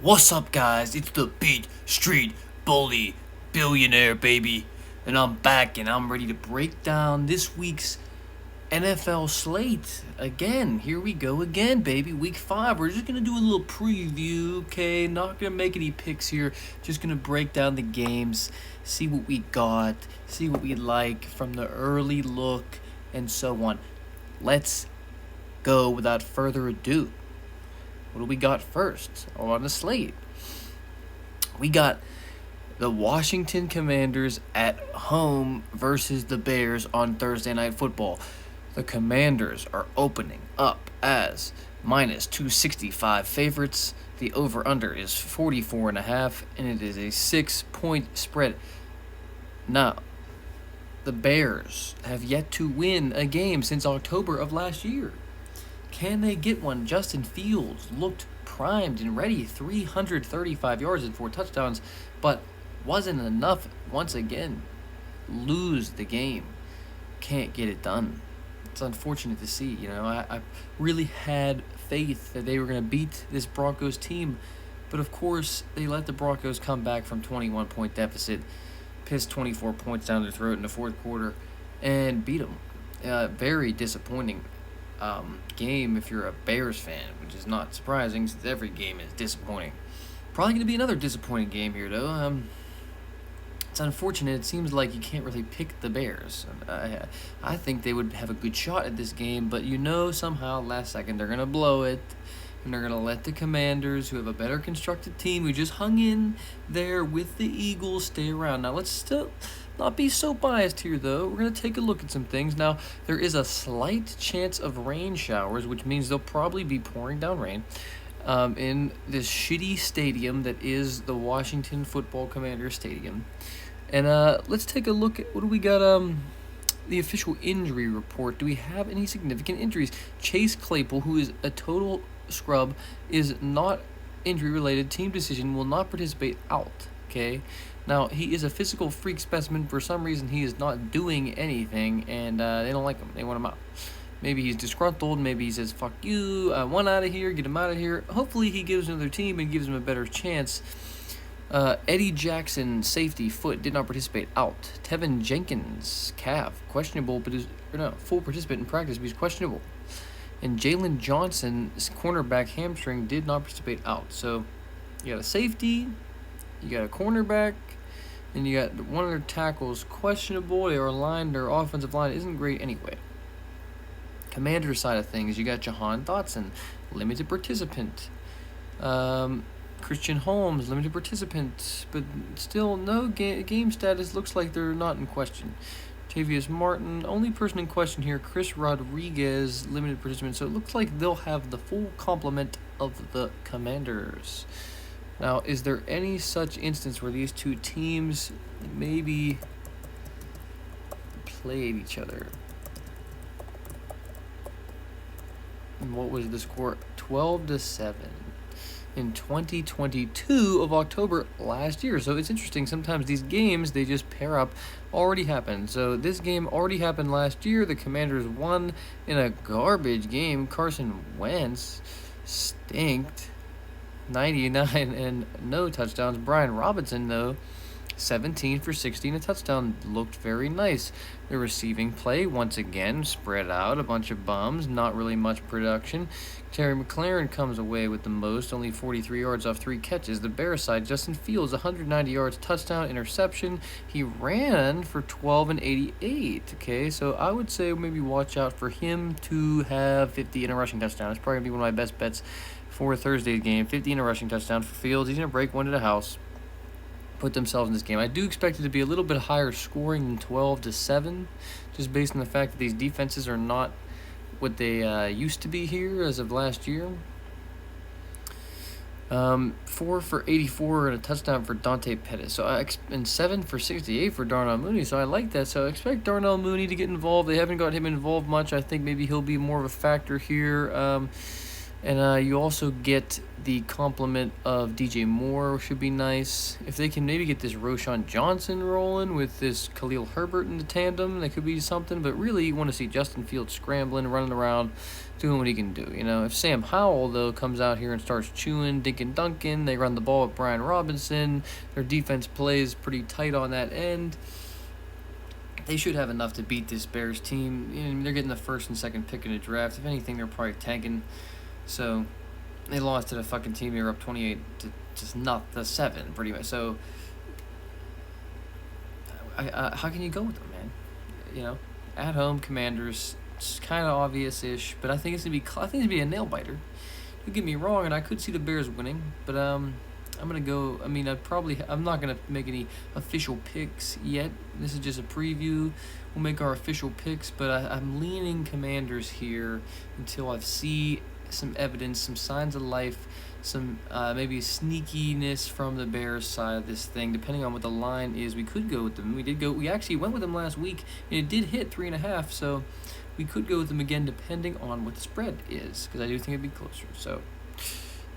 What's up, guys? It's the Beat Street Bully Billionaire, baby. And I'm back and I'm ready to break down this week's NFL slate. Again, here we go again, baby. Week 5. We're just going to do a little preview, okay? Not going to make any picks here. Just going to break down the games, see what we got, see what we like from the early look, and so on. Let's go without further ado. What do we got first on the slate? We got the Washington Commanders at home versus the Bears on Thursday Night Football. The Commanders are opening up as minus 265 favorites. The over-under is 44.5, and it is a 6-point spread. Now, the Bears have yet to win a game since October of last year. Can they get one? Justin Fields looked primed and ready, 335 yards and 4 touchdowns, but wasn't enough. Once again, lose the game. Can't get it done. It's unfortunate to see. I really had faith that they were going to beat this Broncos team, but of course, they let the Broncos come back from 21-point deficit, pissed 24 points down their throat in the fourth quarter, and beat them. Very disappointing game if you're a Bears fan, which is not surprising since every game is disappointing. Probably going to be another disappointing game here, though. It's unfortunate. It seems like you can't really pick the Bears. I think they would have a good shot at this game, but somehow last second they're going to blow it, and they're going to let the Commanders, who have a better constructed team, who just hung in there with the Eagles, stay around. Now, let's still not be so biased here, though. We're going to take a look at some things. Now, there is a slight chance of rain showers, which means they'll probably be pouring down rain in this shitty stadium that is the Washington Football Commanders Stadium. And let's take a look at what do we got. The official injury report. Do we have any significant injuries? Chase Claypool, who is a total scrub, is not injury-related. Team decision, will not participate out. Okay? Now, he is a physical freak specimen. For some reason, he is not doing anything, and they don't like him. They want him out. Maybe he's disgruntled. Maybe he says, fuck you, I want out of here, get him out of here. Hopefully, he gives another team and gives him a better chance. Eddie Jackson, safety, foot, did not participate, out. Tevin Jenkins, calf, questionable, but full participant in practice, but he's questionable. And Jalen Johnson, cornerback, hamstring, did not participate, out. So, you got a safety, you got a cornerback, and you got one of their tackles questionable. Their offensive line isn't great anyway. Commander side of things, you got Jahan Dotson, limited participant. Christian Holmes, limited participant, but still no game status. Looks like they're not in question. Tavius Martin, only person in question here. Chris Rodriguez, limited participant. So it looks like they'll have the full complement of the Commanders. Now, is there any such instance where these two teams maybe played each other? And what was the score? 12-7 in 2022 of October last year. So it's interesting. Sometimes these games, they just pair up. Already happened. So this game already happened last year. The Commanders won in a garbage game. Carson Wentz stinked. 99 and no touchdowns. Brian Robinson, though, 17 for 16, a touchdown. Looked very nice. The receiving play, once again, spread out. A bunch of bums, not really much production. Terry McLaurin comes away with the most, only 43 yards off 3 catches. The Bears side, Justin Fields, 190 yards, touchdown, interception. He ran for 12 and 88. Okay, so I would say maybe watch out for him to have 50 in a rushing touchdown. It's probably going to be one of my best bets for Thursday's game. 50 in a rushing touchdown for Fields. He's going to break one to the house, put themselves in this game. I do expect it to be a little bit higher scoring than 12-7, just based on the fact that these defenses are not what they used to be here as of last year. 4 for 84 and a touchdown for Dante Pettis. So and 7 for 68 for Darnell Mooney. So I like that. So I expect Darnell Mooney to get involved. They haven't got him involved much. I think maybe he'll be more of a factor here. And you also get the complement of DJ Moore, which should be nice. If they can maybe get this Roschon Johnson rolling with this Khalil Herbert in the tandem, that could be something. But really, you want to see Justin Fields scrambling, running around, doing what he can do. If Sam Howell, though, comes out here and starts chewing, dinking, dunking, they run the ball with Brian Robinson, their defense plays pretty tight on that end, they should have enough to beat this Bears team. They're getting the first and second pick in the draft. If anything, they're probably tanking. So they lost to the fucking team. They were up 28 to just not the 7, pretty much. So how can you go with them, man? At home, Commanders. It's kind of obvious-ish, but I think it's gonna be a nail biter. Don't get me wrong, and I could see the Bears winning, but I'm gonna go. I'm not gonna make any official picks yet. This is just a preview. We'll make our official picks, but I'm leaning Commanders here until I see some evidence, some signs of life, some maybe sneakiness from the Bears side of this thing. Depending on what the line is, we could go with them. We actually went with them last week, and it did hit 3.5. So we could go with them again, depending on what the spread is, because I do think it'd be closer. So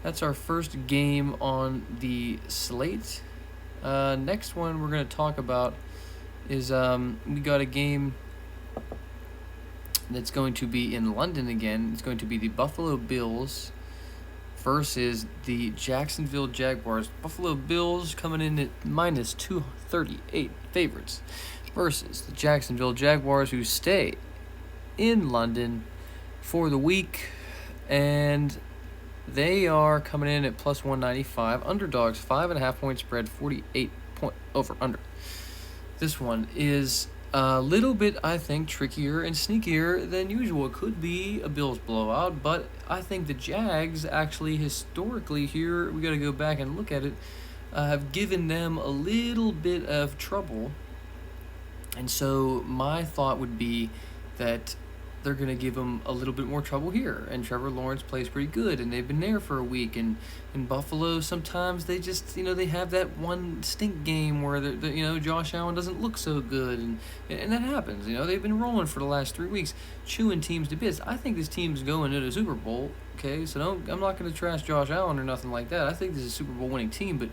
that's our first game on the slate. Next one we're going to talk about is we got a game that's going to be in London again. It's going to be the Buffalo Bills versus the Jacksonville Jaguars. Buffalo Bills coming in at minus 238 favorites versus the Jacksonville Jaguars, who stay in London for the week, and they are coming in at plus 195. Underdogs, 5.5 point spread, 48 point over under. This one is a little bit, I think, trickier and sneakier than usual. It could be a Bills blowout, but I think the Jags actually historically here, we got to go back and look at it, have given them a little bit of trouble. And so my thought would be that they're going to give them a little bit more trouble here. And Trevor Lawrence plays pretty good, and they've been there for a week. And in Buffalo, sometimes they just, they have that one stink game where, Josh Allen doesn't look so good. And that happens. They've been rolling for the last 3 weeks, chewing teams to bits. I think this team's going to the Super Bowl, okay? So I'm not going to trash Josh Allen or nothing like that. I think this is a Super Bowl winning team, but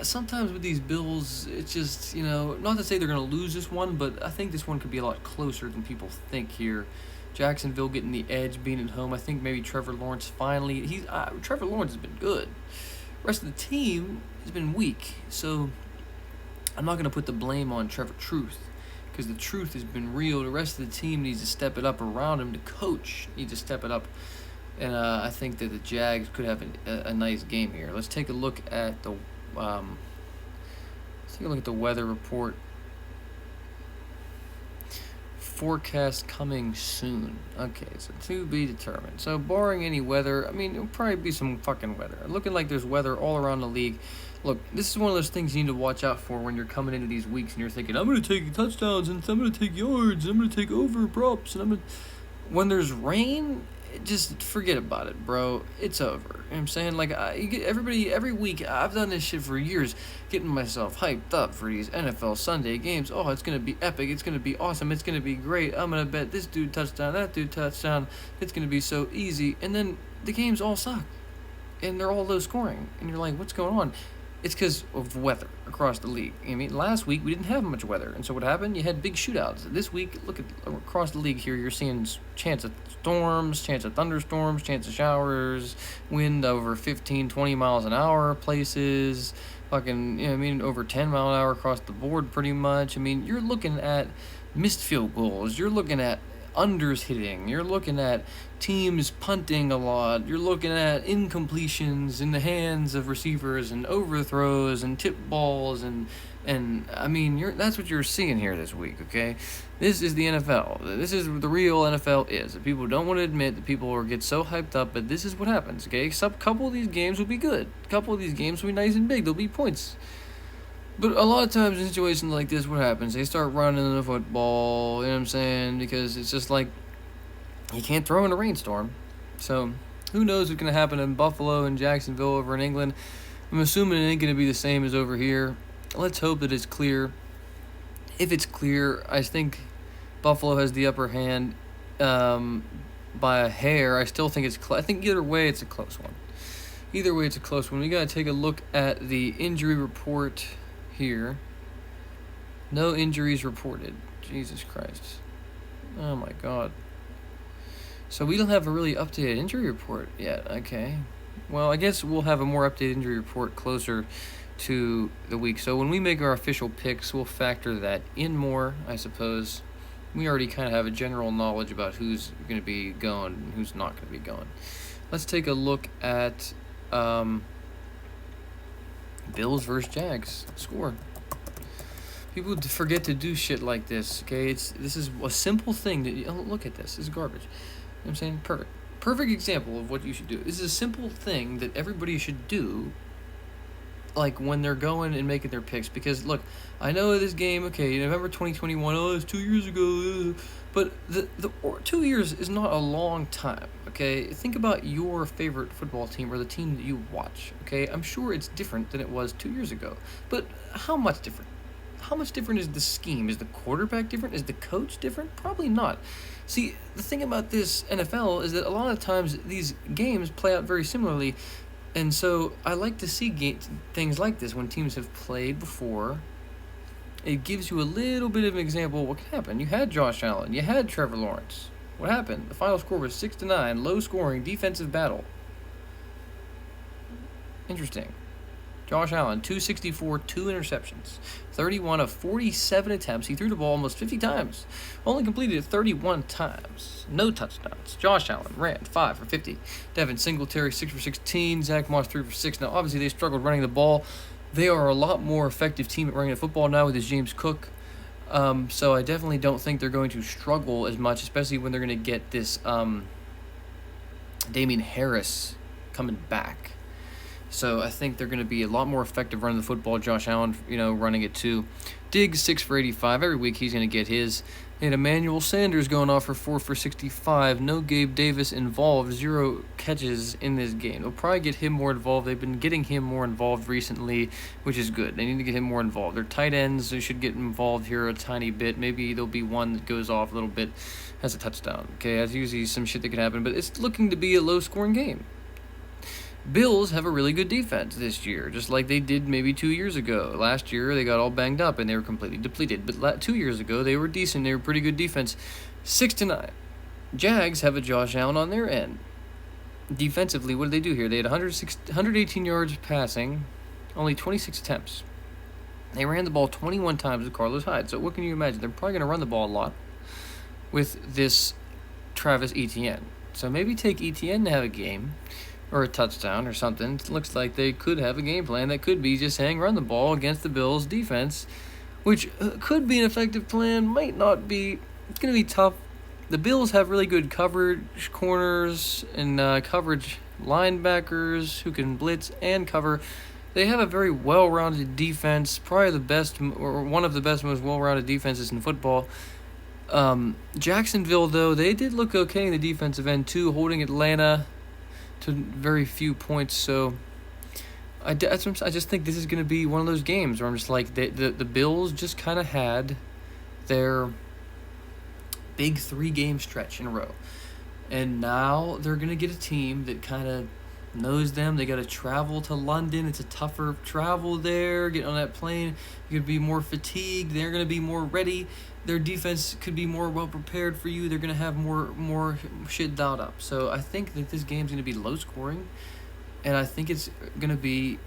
sometimes with these Bills, it's just, not to say they're going to lose this one, but I think this one could be a lot closer than people think here. Jacksonville getting the edge, being at home. I think maybe Trevor Lawrence finally, Trevor Lawrence has been good. The rest of the team has been weak, so I'm not going to put the blame on Trevor Truth, because the truth has been real. The rest of the team needs to step it up around him. The coach needs to step it up. And I think that the Jags could have a nice game here. Let's take a look at the let's take a look at the weather report. Forecast coming soon. Okay, so to be determined. So barring any weather, it'll probably be some fucking weather. Looking like there's weather all around the league. Look, this is one of those things you need to watch out for when you're coming into these weeks and you're thinking, I'm going to take touchdowns, and I'm going to take yards, and I'm going to take over props, and when there's rain, just forget about it, bro. It's over. You know what I'm saying? Like, every week, I've done this shit for years, getting myself hyped up for these NFL Sunday games. Oh, it's going to be epic. It's going to be awesome. It's going to be great. I'm going to bet this dude touchdown, that dude touchdown. It's going to be so easy. And then the games all suck. And they're all low scoring. And you're like, what's going on? It's because of weather across the league. Last week we didn't have much weather, and so what happened? You had big shootouts. This week, look at across the league here. You're seeing chance of storms, chance of thunderstorms, chance of showers, wind over 15, 20 miles an hour places, fucking, over 10 mile an hour across the board pretty much. You're looking at missed field goals. You're looking at unders hitting. You're looking at teams punting a lot. You're looking at incompletions in the hands of receivers and overthrows and tip balls and that's what you're seeing here this week, okay? This is the NFL. This is the real NFL is. People don't want to admit that people get so hyped up, but this is what happens, okay? Couple of these games will be good. A couple of these games will be nice and big. There'll be points. But a lot of times in situations like this, what happens? They start running the football, you know what I'm saying? Because it's just like, you can't throw in a rainstorm. So, who knows what's going to happen in Buffalo and Jacksonville over in England. I'm assuming it ain't going to be the same as over here. Let's hope that it's clear. If it's clear, I think Buffalo has the upper hand. by a hair. I still think it's I think either way it's a close one. Either way it's a close one. We got to take a look at the injury report here. No injuries reported. Jesus Christ. Oh my God. So we don't have a really updated injury report yet. Okay. Well, I guess we'll have a more updated injury report closer to the week. So when we make our official picks, we'll factor that in more, I suppose. We already kind of have a general knowledge about who's going to be going and who's not going to be going. Let's take a look at Bills versus Jags score. People forget to do shit like this, okay? This is a simple thing. Look at this. This is garbage. You know what I'm saying? Perfect. Perfect example of what you should do. This is a simple thing that everybody should do, like when they're going and making their picks. Because, look, I know this game, okay, November 2021, oh, it's 2 years ago. But the 2 years is not a long time, okay? Think about your favorite football team or the team that you watch, okay? I'm sure it's different than it was 2 years ago. But how much different? How much different is the scheme? Is the quarterback different? Is the coach different? Probably not. See, the thing about this NFL is that a lot of times these games play out very similarly, and so I like to see things like this when teams have played before. It gives you a little bit of an example of what can happen. You had Josh Allen. You had Trevor Lawrence. What happened? The final score was 6-9, low-scoring defensive battle. Interesting. Josh Allen, 264, 2 interceptions, 31 of 47 attempts. He threw the ball almost 50 times, only completed it 31 times. No touchdowns. Josh Allen ran 5 for 50. Devin Singletary, 6 for 16. Zach Moss, 3 for 6. Now, obviously, they struggled running the ball. They are a lot more effective team at running the football now with this James Cook. So I definitely don't think they're going to struggle as much, especially when they're going to get this Damian Harris coming back. So I think they're going to be a lot more effective running the football. Josh Allen, running it too. Diggs, 6 for 85. Every week he's going to get his. They had Emmanuel Sanders going off for 4 for 65. No Gabe Davis involved. 0 catches in this game. They'll probably get him more involved. They've been getting him more involved recently, which is good. They need to get him more involved. Their tight ends, they should get involved here a tiny bit. Maybe there'll be one that goes off a little bit, has a touchdown. Okay, that's usually some shit that could happen, but it's looking to be a low-scoring game. Bills have a really good defense this year, just like they did maybe 2 years ago. Last year, they got all banged up and they were completely depleted. But 2 years ago, they were decent. They were pretty good defense. 6-9. Jags have a Josh Allen on their end. Defensively, what did they do here? They had 118 yards passing, only 26 attempts. They ran the ball 21 times with Carlos Hyde. So what can you imagine? They're probably going to run the ball a lot with this Travis Etienne. So maybe take Etienne to have a game or a touchdown or something. It looks like they could have a game plan that could be just run the ball against the Bills' defense, which could be an effective plan, might not be. It's going to be tough. The Bills have really good coverage corners and coverage linebackers who can blitz and cover. They have a very well-rounded defense, probably the best or one of the best, most well-rounded defenses in football. Jacksonville, though, they did look okay in the defensive end too, holding Atlanta to very few points. So I just think this is going to be one of those games where I'm just like, the Bills just kind of had their big 3-game stretch in a row. And now they're going to get a team that kind of knows them. They got to travel to London. It's a tougher travel there. Get on that plane. You're going to be more fatigued. They're going to be more ready. Their defense could be more well-prepared for you. They're going to have more shit dialed up. So I think that this game's going to be low-scoring, and I think it's going to be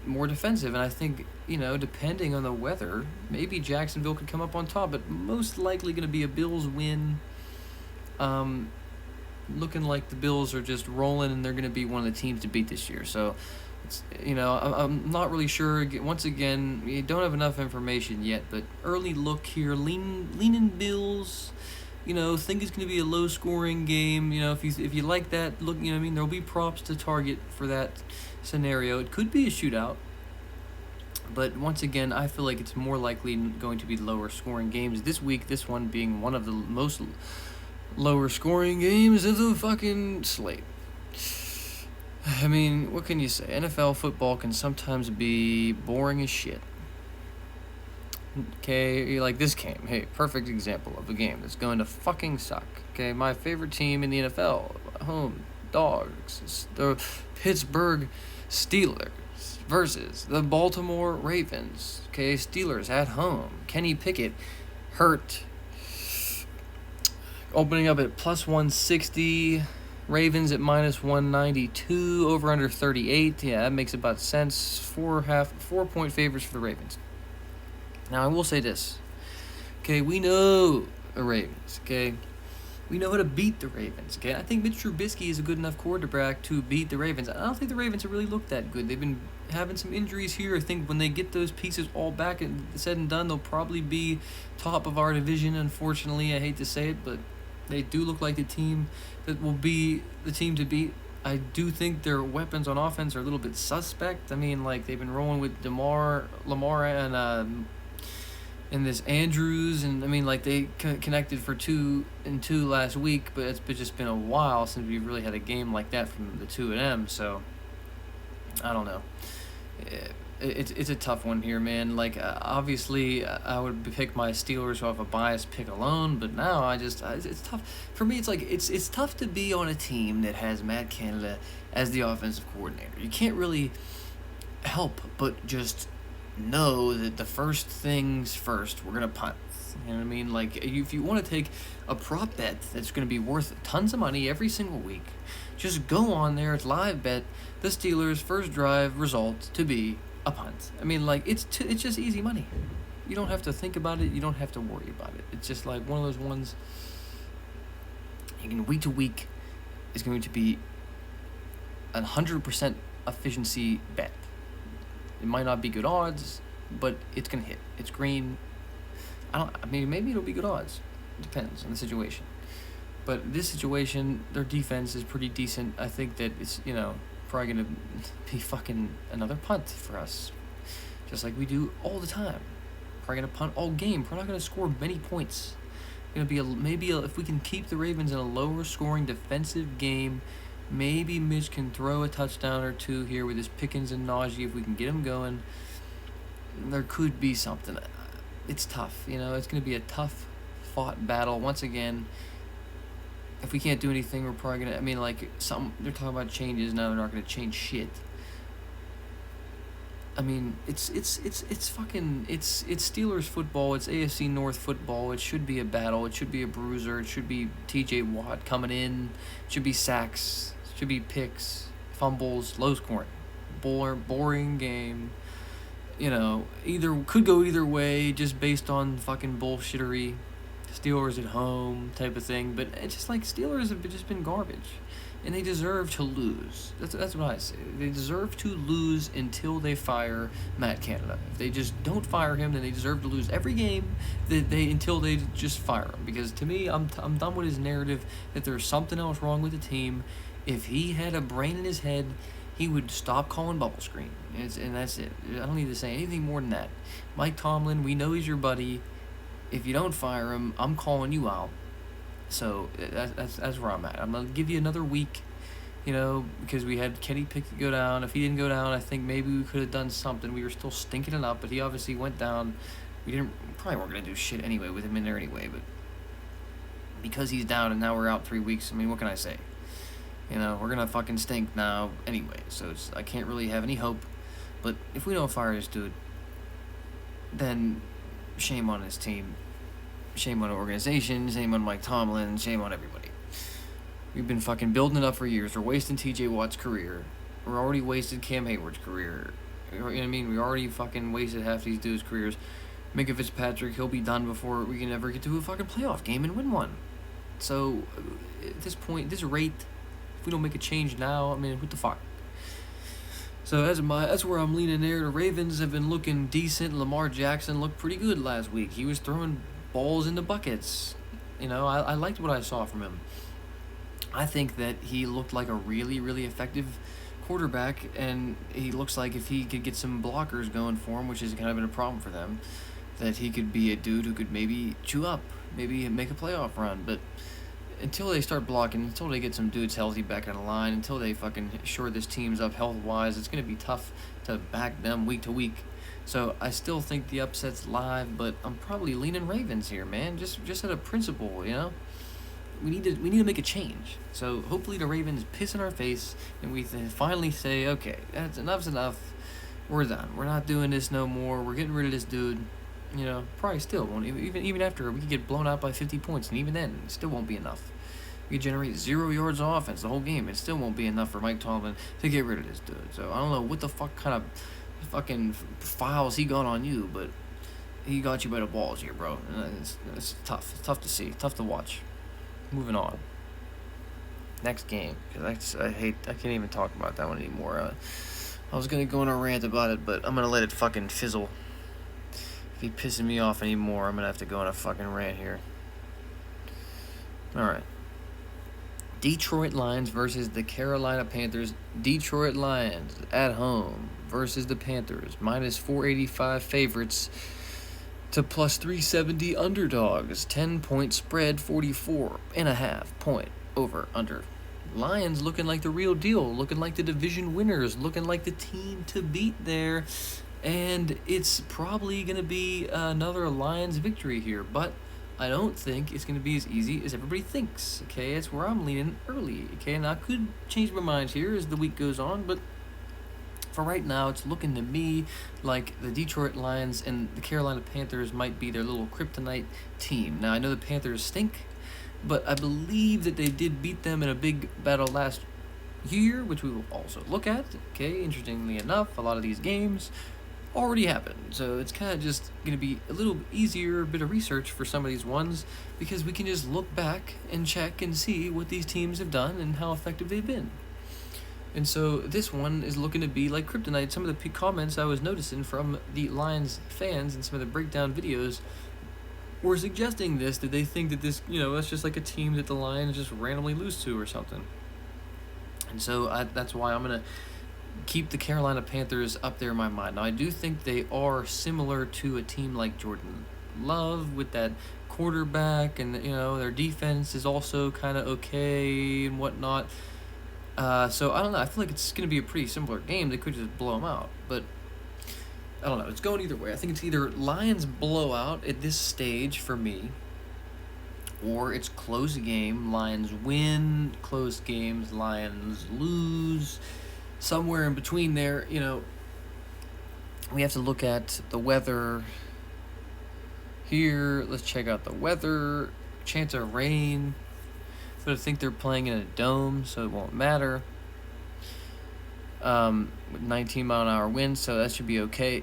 more defensive. And I think, depending on the weather, maybe Jacksonville could come up on top, but most likely going to be a Bills win. Looking like the Bills are just rolling, and they're going to be one of the teams to beat this year. So, I'm not really sure. Once again, you don't have enough information yet, but early look here, leaning Bills. Think it's going to be a low-scoring game. If you like that look, there'll be props to target for that scenario. It could be a shootout, but once again, I feel like it's more likely going to be lower-scoring games this week. This one being one of the most lower-scoring games of the fucking slate. I mean, what can you say? NFL football can sometimes be boring as shit. Okay, like this game. Hey, perfect example of a game that's going to fucking suck. Okay, my favorite team in the NFL, home dogs, the Pittsburgh Steelers versus the Baltimore Ravens. Okay, Steelers at home. Kenny Pickett hurt. Opening up at plus 160. Ravens at minus 192. Over under 38. Yeah, that makes about sense. 4-point favorites for the Ravens. Now, I will say this. Okay, we know the Ravens. Okay, we know how to beat the Ravens. Okay, I think Mitch Trubisky is a good enough quarterback to beat the Ravens. I don't think the Ravens have really looked that good. They've been having some injuries here. I think when they get those pieces all back and said and done, they'll probably be top of our division. Unfortunately, I hate to say it, but they do look like the team that will be the team to beat. I do think their weapons on offense are a little bit suspect. I mean, like, they've been rolling with Lamar and this Andrews, and I mean, like, they connected for 2 and 2 last week, but it's just been a while since we've really had a game like that from the two of them. So I don't know. It's a tough one here, man. Like, obviously, I would pick my Steelers off a biased pick alone, but now it's tough for me. It's like it's tough to be on a team that has Matt Canada as the offensive coordinator. You can't really help but just know that the first things first, we're gonna punt. You know what I mean? Like, if you want to take a prop bet that's going to be worth tons of money every single week, just go on there. It's live bet the Steelers' first drive result to be a punt. I mean, like, it's just easy money. You don't have to think about it. You don't have to worry about it. It's just like one of those ones. You can week to week is going to be 100% efficiency bet. It might not be good odds, but it's gonna hit. It's green. I mean, maybe it'll be good odds. It depends on the situation. But this situation, their defense is pretty decent. I think that it's, probably gonna be fucking another punt for us, just like we do all the time. Probably gonna punt all game. We're not gonna score many points. Gonna be if we can keep the Ravens in a lower scoring defensive game. Maybe Mitch can throw a touchdown or two here with his Pickens and Najee. If we can get him going, there could be something. It's tough, It's going to be a tough-fought battle. Once again, if we can't do anything, we're probably going to... I mean, like, they're talking about changes now. They're not going to change shit. I mean, it's Steelers football. It's AFC North football. It should be a battle. It should be a bruiser. It should be T.J. Watt coming in. It should be sacks. It should be picks, fumbles, low scoring, boring game. Could go either way, just based on fucking bullshittery. Steelers at home type of thing. But it's just like Steelers have just been garbage. And they deserve to lose. That's what I say. They deserve to lose until they fire Matt Canada. If they just don't fire him, then they deserve to lose every game until they just fire him. Because to me, I'm done with his narrative that there's something else wrong with the team. If he had a brain in his head, he would stop calling bubble screen. And that's it. I don't need to say anything more than that. Mike Tomlin, we know he's your buddy. If you don't fire him, I'm calling you out. So that's where I'm at. I'm going to give you another week, because we had Kenny Pickett go down. If he didn't go down, I think maybe we could have done something. We were still stinking it up, but he obviously went down. Probably weren't going to do shit anyway with him in there anyway, but because he's down and now we're out 3 weeks, I mean, what can I say? We're going to fucking stink now anyway, so I can't really have any hope. But if we don't fire this dude, then shame on his team. Shame on the organization, shame on Mike Tomlin, shame on everybody. We've been fucking building it up for years. We're wasting T.J. Watt's career. We're already wasted Cam Hayward's career. You know what I mean? We already fucking wasted half these dudes' careers. Minka Fitzpatrick, he'll be done before we can ever get to a fucking playoff game and win one. So, at this point, this rate, if we don't make a change now, I mean, what the fuck? So that's where I'm leaning there. The Ravens have been looking decent. Lamar Jackson looked pretty good last week. He was throwing balls into buckets. I liked what I saw from him. I think that he looked like a really, really effective quarterback, and he looks like if he could get some blockers going for him, which has kind of been a problem for them, that he could be a dude who could maybe chew up, maybe make a playoff run. But until they start blocking, until they get some dudes healthy back on the line, until they fucking shore this team's up health-wise, it's going to be tough to back them week to week. So I still think the upset's live, but I'm probably leaning Ravens here, man. Just out of principle, you know. We need to make a change. So hopefully the Ravens piss in our face, and we finally say, okay, that's enough's enough. We're done. We're not doing this no more. We're getting rid of this dude. You know, probably still won't even after we could get blown out by 50 points, and even then, it still won't be enough. We could generate 0 yards of offense the whole game. It still won't be enough for Mike Tomlin to get rid of this dude. So I don't know what the fuck kind of fucking files he got on you, but he got you by the balls here, bro. And it's tough. It's tough to see. Tough to watch. Moving on. Next game, because I can't even talk about that one anymore. I was gonna go on a rant about it, but I'm gonna let it fucking fizzle. If he pisses me off anymore, I'm gonna have to go on a fucking rant here. Alright. Detroit Lions versus the Carolina Panthers. Detroit Lions at home versus the Panthers. Minus 485 favorites to plus 370 underdogs. 10-point spread, 44.5 point over under. Lions looking like the real deal, looking like the division winners, looking like the team to beat there. And it's probably going to be another Lions victory here, but I don't think it's going to be as easy as everybody thinks, okay? That's where I'm leaning early, okay? And I could change my mind here as the week goes on, but for right now, it's looking to me like the Detroit Lions and the Carolina Panthers might be their little kryptonite team. Now, I know the Panthers stink, but I believe that they did beat them in a big battle last year, which we will also look at, okay? Interestingly enough, a lot of these games already happened, so it's kind of just going to be a little easier bit of research for some of these ones, because we can just look back and check and see what these teams have done and how effective they've been. And so this one is looking to be like kryptonite. Some of the comments I was noticing from the Lions fans and some of the breakdown videos were suggesting this, that they think that this, that's just like a team that the Lions just randomly lose to or something. And so that's why I'm going to keep the Carolina Panthers up there in my mind. Now, I do think they are similar to a team like Jordan Love with that quarterback, and their defense is also kind of okay and whatnot. So I don't know. I feel like it's going to be a pretty similar game. They could just blow them out, but I don't know. It's going either way. I think it's either Lions blowout at this stage for me, or it's close game. Lions win, close games. Lions lose. Somewhere in between there, we have to look at the weather here. Let's check out the weather. Chance of rain. But I think they're playing in a dome, so it won't matter. With 19-mile-an-hour winds, so that should be okay.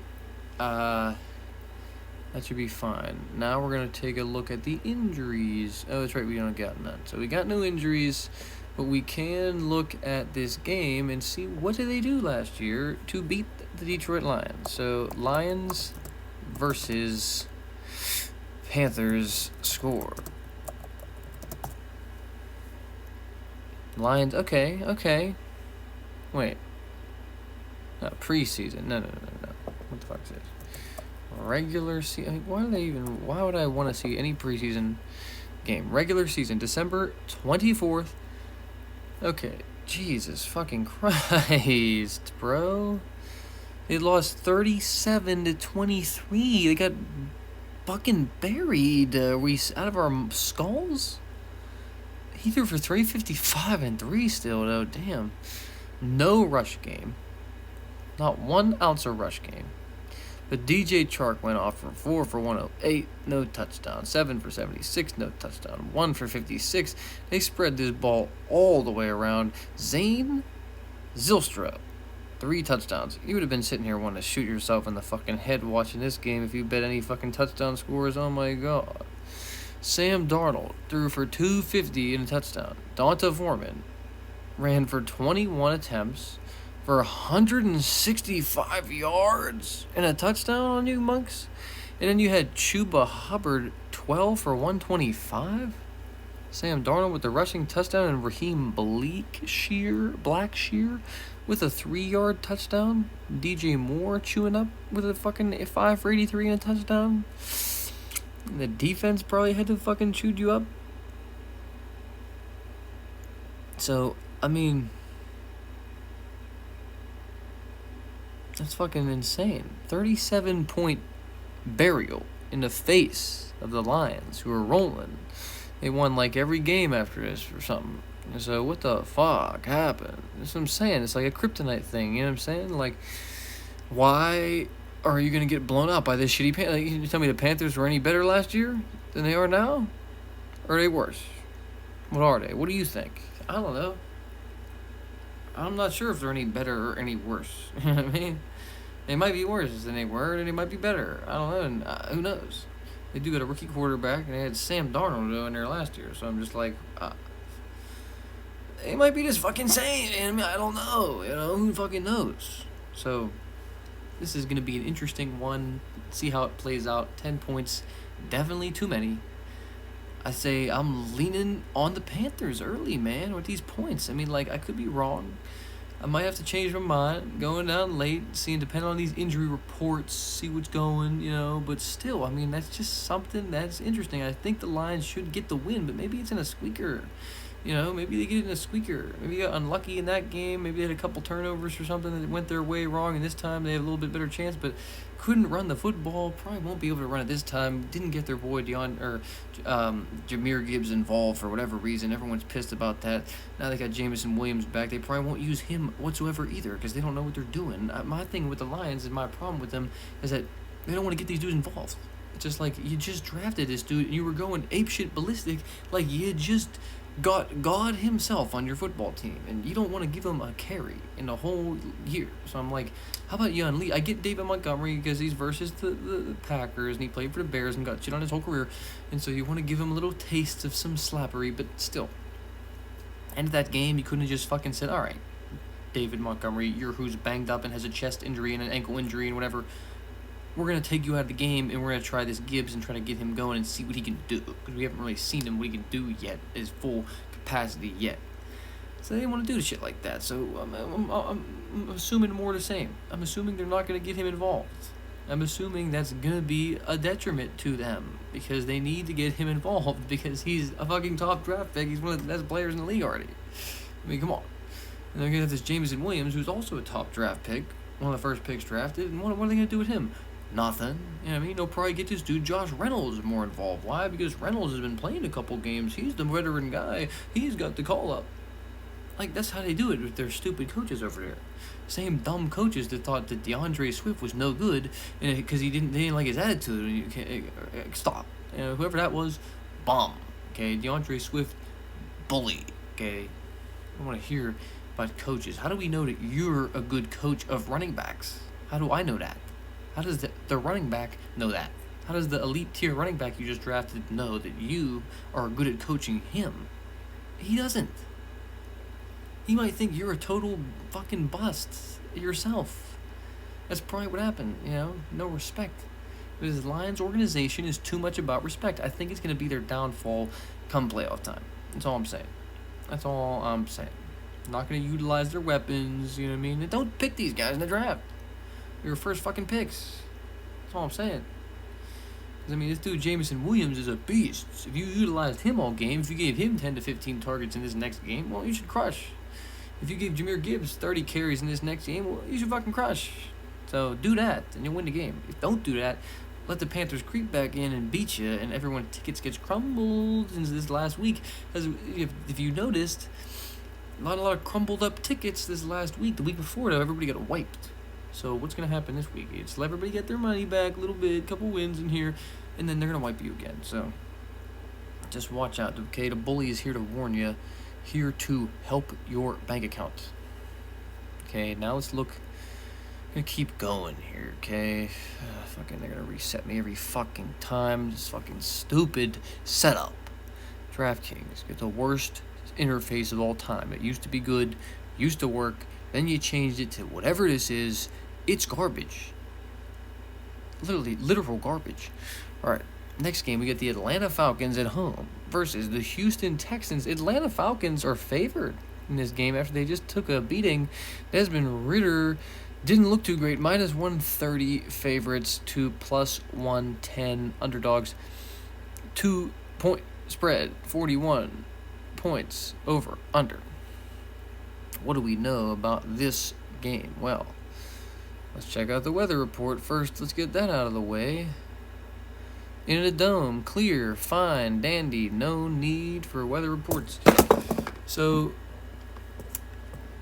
That should be fine. Now we're going to take a look at the injuries. Oh, that's right, we don't got none. So we got no injuries. But we can look at this game and see what did they do last year to beat the Detroit Lions. So Lions versus Panthers score. Lions, okay. Wait. No, preseason. No. What the fuck is this? Regular season. Why would I want to see any preseason game? Regular season, December 24th. Okay, Jesus fucking Christ, bro. They lost 37-23. They got fucking buried. We out of our skulls? He threw for 355 and 3 still, though. Damn. No rush game. Not 1 ounce of rush game. But DJ Chark went off for 4 for 108, no touchdown. 7 for 76, no touchdown. 1 for 56. They spread this ball all the way around. Zane Zylstra, 3 touchdowns. You would have been sitting here wanting to shoot yourself in the fucking head watching this game if you bet any fucking touchdown scores. Oh my god. Sam Darnold threw for 250 and a touchdown. Donta Foreman ran for 21 attempts for 165 yards and a touchdown on you, monks. And then you had Chuba Hubbard, 12 for 125. Sam Darnold with the rushing touchdown, and Raheem Blackshear with a 3-yard touchdown. DJ Moore chewing up with a fucking 5 for 83 and a touchdown. And the defense probably had to fucking chewed you up. So, I mean, That's fucking insane. 37-point burial in the face of the Lions, who are rolling. They won like every game after this or something. And so what the fuck happened? That's what I'm saying. It's like a kryptonite thing. You know what I'm saying? Like, why are you gonna get blown out by this shitty Panthers? Like, you tell me the Panthers were any better last year than they are now, or are they worse? What are they? What do you think? I don't know. I'm not sure if they're any better or any worse. You know what I mean? They might be worse than they were, and they might be better. I don't know, and who knows? They do got a rookie quarterback, and they had Sam Darnold in there last year, so I'm just like, they might be just fucking saying, I mean, I don't know, who fucking knows? So, this is going to be an interesting one, see how it plays out. 10 points, definitely too many. I say I'm leaning on the Panthers early, man, with these points. I mean, like, I could be wrong. I might have to change my mind, going down late, seeing, depending on these injury reports, see what's going, but still, I mean, that's just something that's interesting. I think the Lions should get the win, but maybe it's in a squeaker. Maybe they get it in a squeaker. Maybe they got unlucky in that game. Maybe they had a couple turnovers or something that went their way wrong, and this time they have a little bit better chance, but couldn't run the football. Probably won't be able to run it this time. Didn't get their boy Jahmyr Gibbs involved for whatever reason. Everyone's pissed about that. Now they got Jameson Williams back. They probably won't use him whatsoever either because they don't know what they're doing. My thing with the Lions and my problem with them is that they don't want to get these dudes involved. It's just like, you just drafted this dude and you were going apeshit ballistic like you just got God himself on your football team, and you don't want to give him a carry in the whole year. So I'm like, how about you unleash? I get David Montgomery because he's versus the Packers, and he played for the Bears and got shit on his whole career, and so you want to give him a little taste of some slappery, but still. End of that game, you couldn't have just fucking said, all right, David Montgomery, who's banged up and has a chest injury and an ankle injury and whatever, we're going to take you out of the game, and we're going to try this Gibbs and try to get him going and see what he can do. Because we haven't really seen him what he can do yet, his full capacity yet. So they didn't want to do shit like that. So I'm assuming more of the same. I'm assuming they're not going to get him involved. I'm assuming that's going to be a detriment to them. Because they need to get him involved. Because he's a fucking top draft pick. He's one of the best players in the league already. I mean, come on. And they're going to have this Jameson Williams, who's also a top draft pick. One of the first picks drafted. And what are they going to do with him? Nothing. You know what I mean? They'll probably get this dude Josh Reynolds more involved. Why? Because Reynolds has been playing a couple games. He's the veteran guy. He's got the call up. Like, that's how they do it with their stupid coaches over there. Same dumb coaches that thought that DeAndre Swift was no good because they didn't like his attitude. And you can't stop. Whoever that was, bomb. Okay, DeAndre Swift, bully. Okay, I want to hear about coaches. How do we know that you're a good coach of running backs? How do I know that? How does the running back know that? How does the elite tier running back you just drafted know that you are good at coaching him? He doesn't. He might think you're a total fucking bust yourself. That's probably what happened, no respect. Because the Lions organization is too much about respect. I think it's going to be their downfall come playoff time. That's all I'm saying. That's all I'm saying. Not going to utilize their weapons, you know what I mean? And don't pick these guys in the draft. Your first fucking picks. That's all I'm saying. I mean, this dude Jameson Williams is a beast. If you utilized him all game, if you gave him 10 to 15 targets in this next game, well, you should crush. If you gave Jahmyr Gibbs 30 carries in this next game, well, you should fucking crush. So do that, and you'll win the game. If don't do that, let the Panthers creep back in and beat you, and everyone's tickets gets crumbled into this last week. Because if you noticed, not a lot of crumbled up tickets this last week. The week before, everybody got wiped. So what's going to happen this week? It's let everybody get their money back a little bit, couple wins in here, and then they're going to wipe you again. So just watch out, okay? The bully is here to warn you, here to help your bank account. Okay, now let's look. I'm going to keep going here, okay? They're going to reset me every fucking time. This fucking stupid setup. DraftKings, get the worst interface of all time. It used to be good, used to work, then you changed it to whatever this is. It's garbage. Literally, literal garbage. All right, next game, we get the Atlanta Falcons at home versus the Houston Texans. Atlanta Falcons are favored in this game after they just took a beating. Desmond Ridder didn't look too great. Minus 130 favorites to plus 110 underdogs. 2-point spread, 41 points over, under. What do we know about this game? Well, Let's check out the weather report first. Let's get that out of the way. In a dome, clear, fine, dandy, no need for weather reports. So,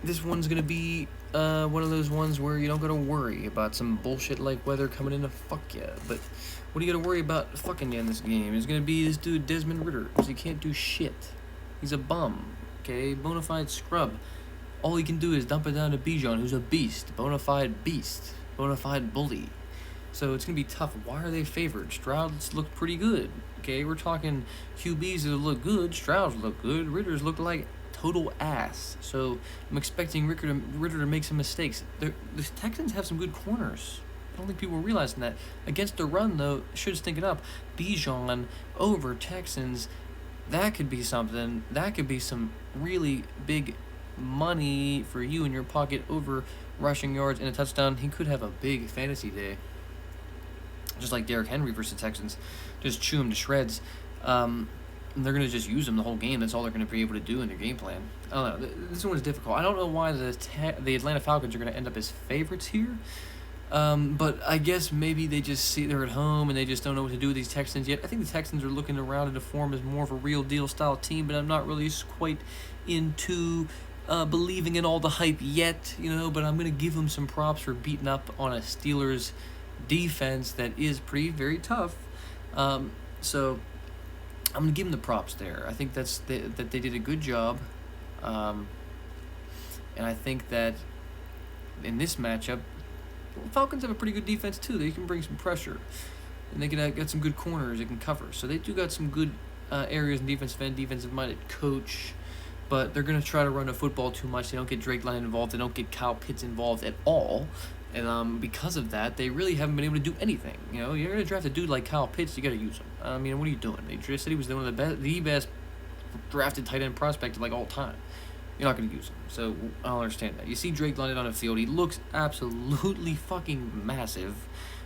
this one's going to be one of those ones where you don't got to worry about some bullshit like weather coming in to fuck you. But what do you got to worry about fucking you in this game? It's going to be this dude, Desmond Ridder, because he can't do shit. He's a bum, okay? Bona fide scrub. All he can do is dump it down to Bijan, who's a beast. Bona fide bully. So it's going to be tough. Why are they favored? Stroud's look pretty good, okay? We're talking QBs that look good. Stroud's look good. Ritter's look like total ass. So I'm expecting Ridder to make some mistakes. The Texans have some good corners. I don't think people are realizing that. Against the run, though, should stink it up. Bijan over Texans, that could be something. That could be some really big money for you in your pocket over rushing yards and a touchdown. He could have a big fantasy day. Just like Derrick Henry versus the Texans. Just chew him to shreds. They're going to just use him the whole game. That's all they're going to be able to do in their game plan. I don't know. This one is difficult. I don't know why the Atlanta Falcons are going to end up as favorites here. But I guess maybe they just see they're at home and they just don't know what to do with these Texans yet. I think the Texans are looking around into form as more of a real deal style team, but I'm not really quite into believing in all the hype yet, but I'm going to give them some props for beating up on a Steelers defense that is very tough. So I'm going to give them the props there. I think that they did a good job. And I think that in this matchup, Falcons have a pretty good defense too. They can bring some pressure. And they can get some good corners they can cover. So they do got some good areas in defensive-minded coach. But they're going to try to run the football too much. They don't get Drake London involved. They don't get Kyle Pitts involved at all. And because of that, they really haven't been able to do anything. You're going to draft a dude like Kyle Pitts, you got to use him. I mean, what are you doing? They just said he was one of the best drafted tight end prospect of all time. You're not going to use him. So I don't understand that. You see Drake London on the field. He looks absolutely fucking massive.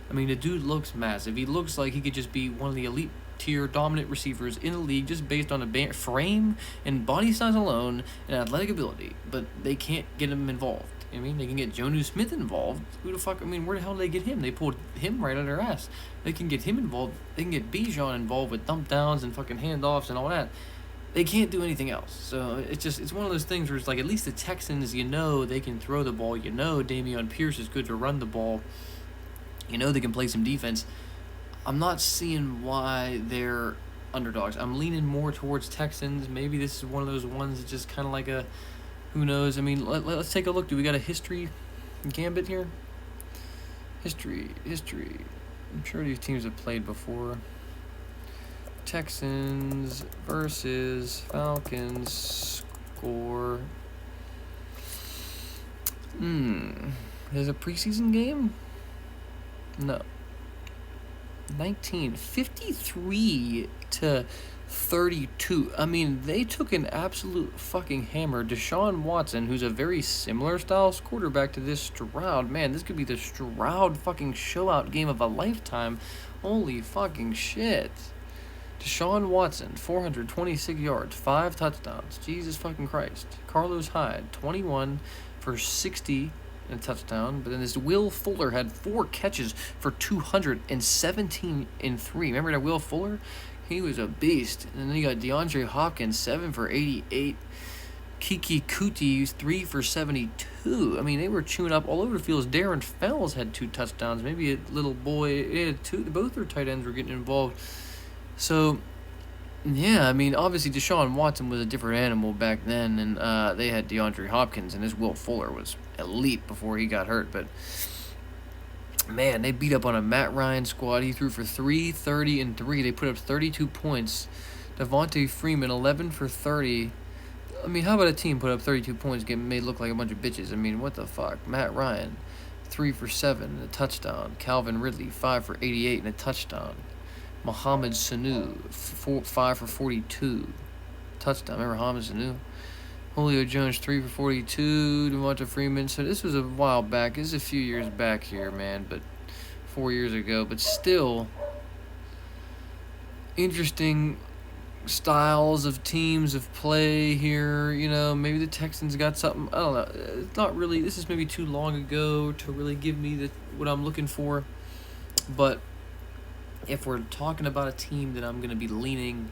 I mean, the dude looks massive. He looks like he could just be one of the elite tier dominant receivers in the league just based on a frame and body size alone and athletic ability. But they can't get him involved. I mean, they can get Jonnu Smith involved. Who the fuck? I mean, where the hell did they get him? They pulled him right out of their ass. They can get him involved. They can get Bijan involved with dump downs and fucking handoffs and all that. They can't do anything else. So it's one of those things where it's like at least the Texans, they can throw the ball. Dameon Pierce is good to run the ball. They can play some defense. I'm not seeing why they're underdogs. I'm leaning more towards Texans. Maybe this is one of those ones that's just kind of like a, who knows? I mean, let's take a look. Do we got a history gambit here? History. I'm sure these teams have played before. Texans versus Falcons score. There's a preseason game? No. 1953 to 32. I mean, they took an absolute fucking hammer. Deshaun Watson, who's a very similar style quarterback to this Stroud. Man, this could be the Stroud fucking showout game of a lifetime. Holy fucking shit. Deshaun Watson, 426 yards, 5 touchdowns. Jesus fucking Christ. Carlos Hyde, 21 for 60 and a touchdown. But then this Will Fuller had 4 catches for 217 and 3. Remember that Will Fuller? He was a beast. And then you got DeAndre Hopkins, 7 for 88. Kiki Kuti, 3 for 72. I mean, they were chewing up all over the field. Darren Fells had 2 touchdowns. Maybe a little boy had 2. Both their tight ends were getting involved. So, yeah, I mean, obviously Deshaun Watson was a different animal back then, and they had DeAndre Hopkins, and this Will Fuller was elite before he got hurt. But, man, they beat up on a Matt Ryan squad. He threw for 330 and 3. They put up 32 points. Devontae Freeman, 11 for 30. I mean, how about a team put up 32 points, getting made look like a bunch of bitches? I mean, what the fuck? Matt Ryan, 3 for 7 and a touchdown. Calvin Ridley, 5 for 88 and a touchdown. Mohamed Sanu, 5 for 42. Touchdown. Remember Mohamed Sanu? Julio Jones, 3 for 42. Devonta Freeman. So this was a while back. This is a few years back here, man. But 4 years ago. But still, interesting styles of teams of play here. You know, maybe the Texans got something. I don't know. It's not really. This is maybe too long ago to really give me what I'm looking for. But if we're talking about a team that I'm going to be leaning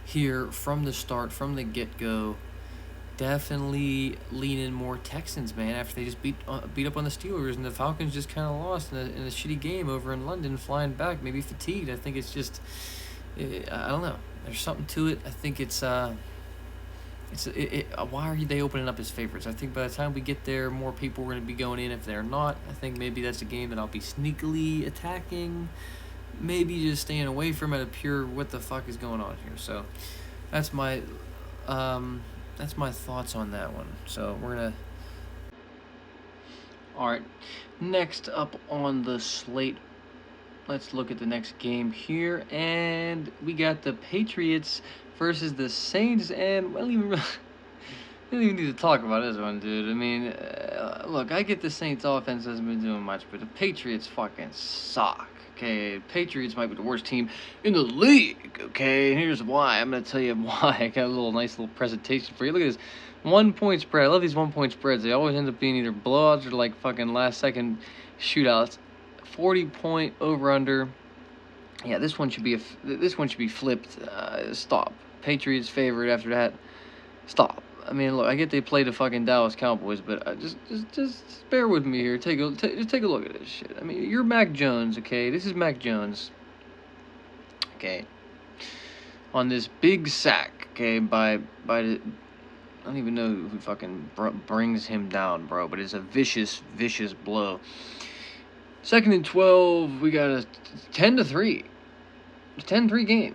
here from the start, from the get-go, definitely lean in more Texans, man, after they just beat up on the Steelers, and the Falcons just kind of lost in a shitty game over in London, flying back, maybe fatigued. I think it's just, I don't know. There's something to it. I think why are they opening up as favorites? I think by the time we get there, more people are going to be going in. If they're not, I think maybe that's a game that I'll be sneakily attacking, maybe just staying away from it, a pure what the fuck is going on here. So that's my thoughts on that one. So we're gonna. All right, next up on the slate, let's look at the next game here, and we got the Patriots versus the Saints, and we don't even need to talk about this one, dude. I mean, look, I get the Saints' offense hasn't been doing much, but the Patriots fucking suck. Okay, Patriots might be the worst team in the league. Okay, and here's why. I'm gonna tell you why. I got a nice little presentation for you. Look at this 1-point spread. I love these 1-point spreads. They always end up being either blowouts or like fucking last second shootouts. 40-point over under. Yeah, this one should be flipped. Stop. Patriots favorite after that. Stop. I mean, look, I get they play the fucking Dallas Cowboys, but just bear with me here. Just take a look at this shit. I mean, you're Mac Jones, okay? This is Mac Jones, okay? On this big sack, okay, by the, I don't even know who fucking brings him down, bro, but it's a vicious blow. 2nd and 12, we got a 10-3. It's 10-3 game.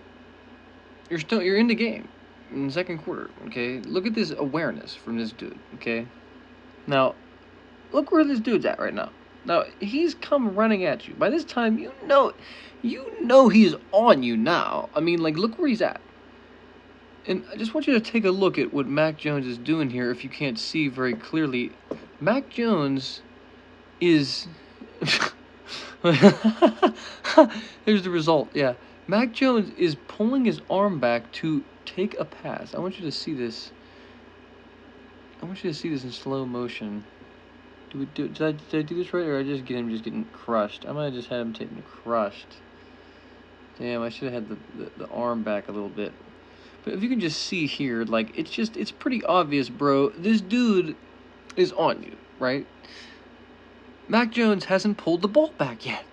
You're in the game. In the second quarter, okay? Look at this awareness from this dude, okay? Now, look where this dude's at right now. Now, he's come running at you. By this time, you know he's on you now. I mean, like, look where he's at. And I just want you to take a look at what Mac Jones is doing here if you can't see very clearly. Mac Jones is... Here's the result, yeah. Mac Jones is pulling his arm back to take a pass. I want you to see this. I want you to see this in slow motion. Did I do this right, or I just get him getting crushed? I might have just had him getting crushed. Damn, I should have had the arm back a little bit. But if you can just see here, like, it's pretty obvious, bro. This dude is on you, right? Mac Jones hasn't pulled the ball back yet.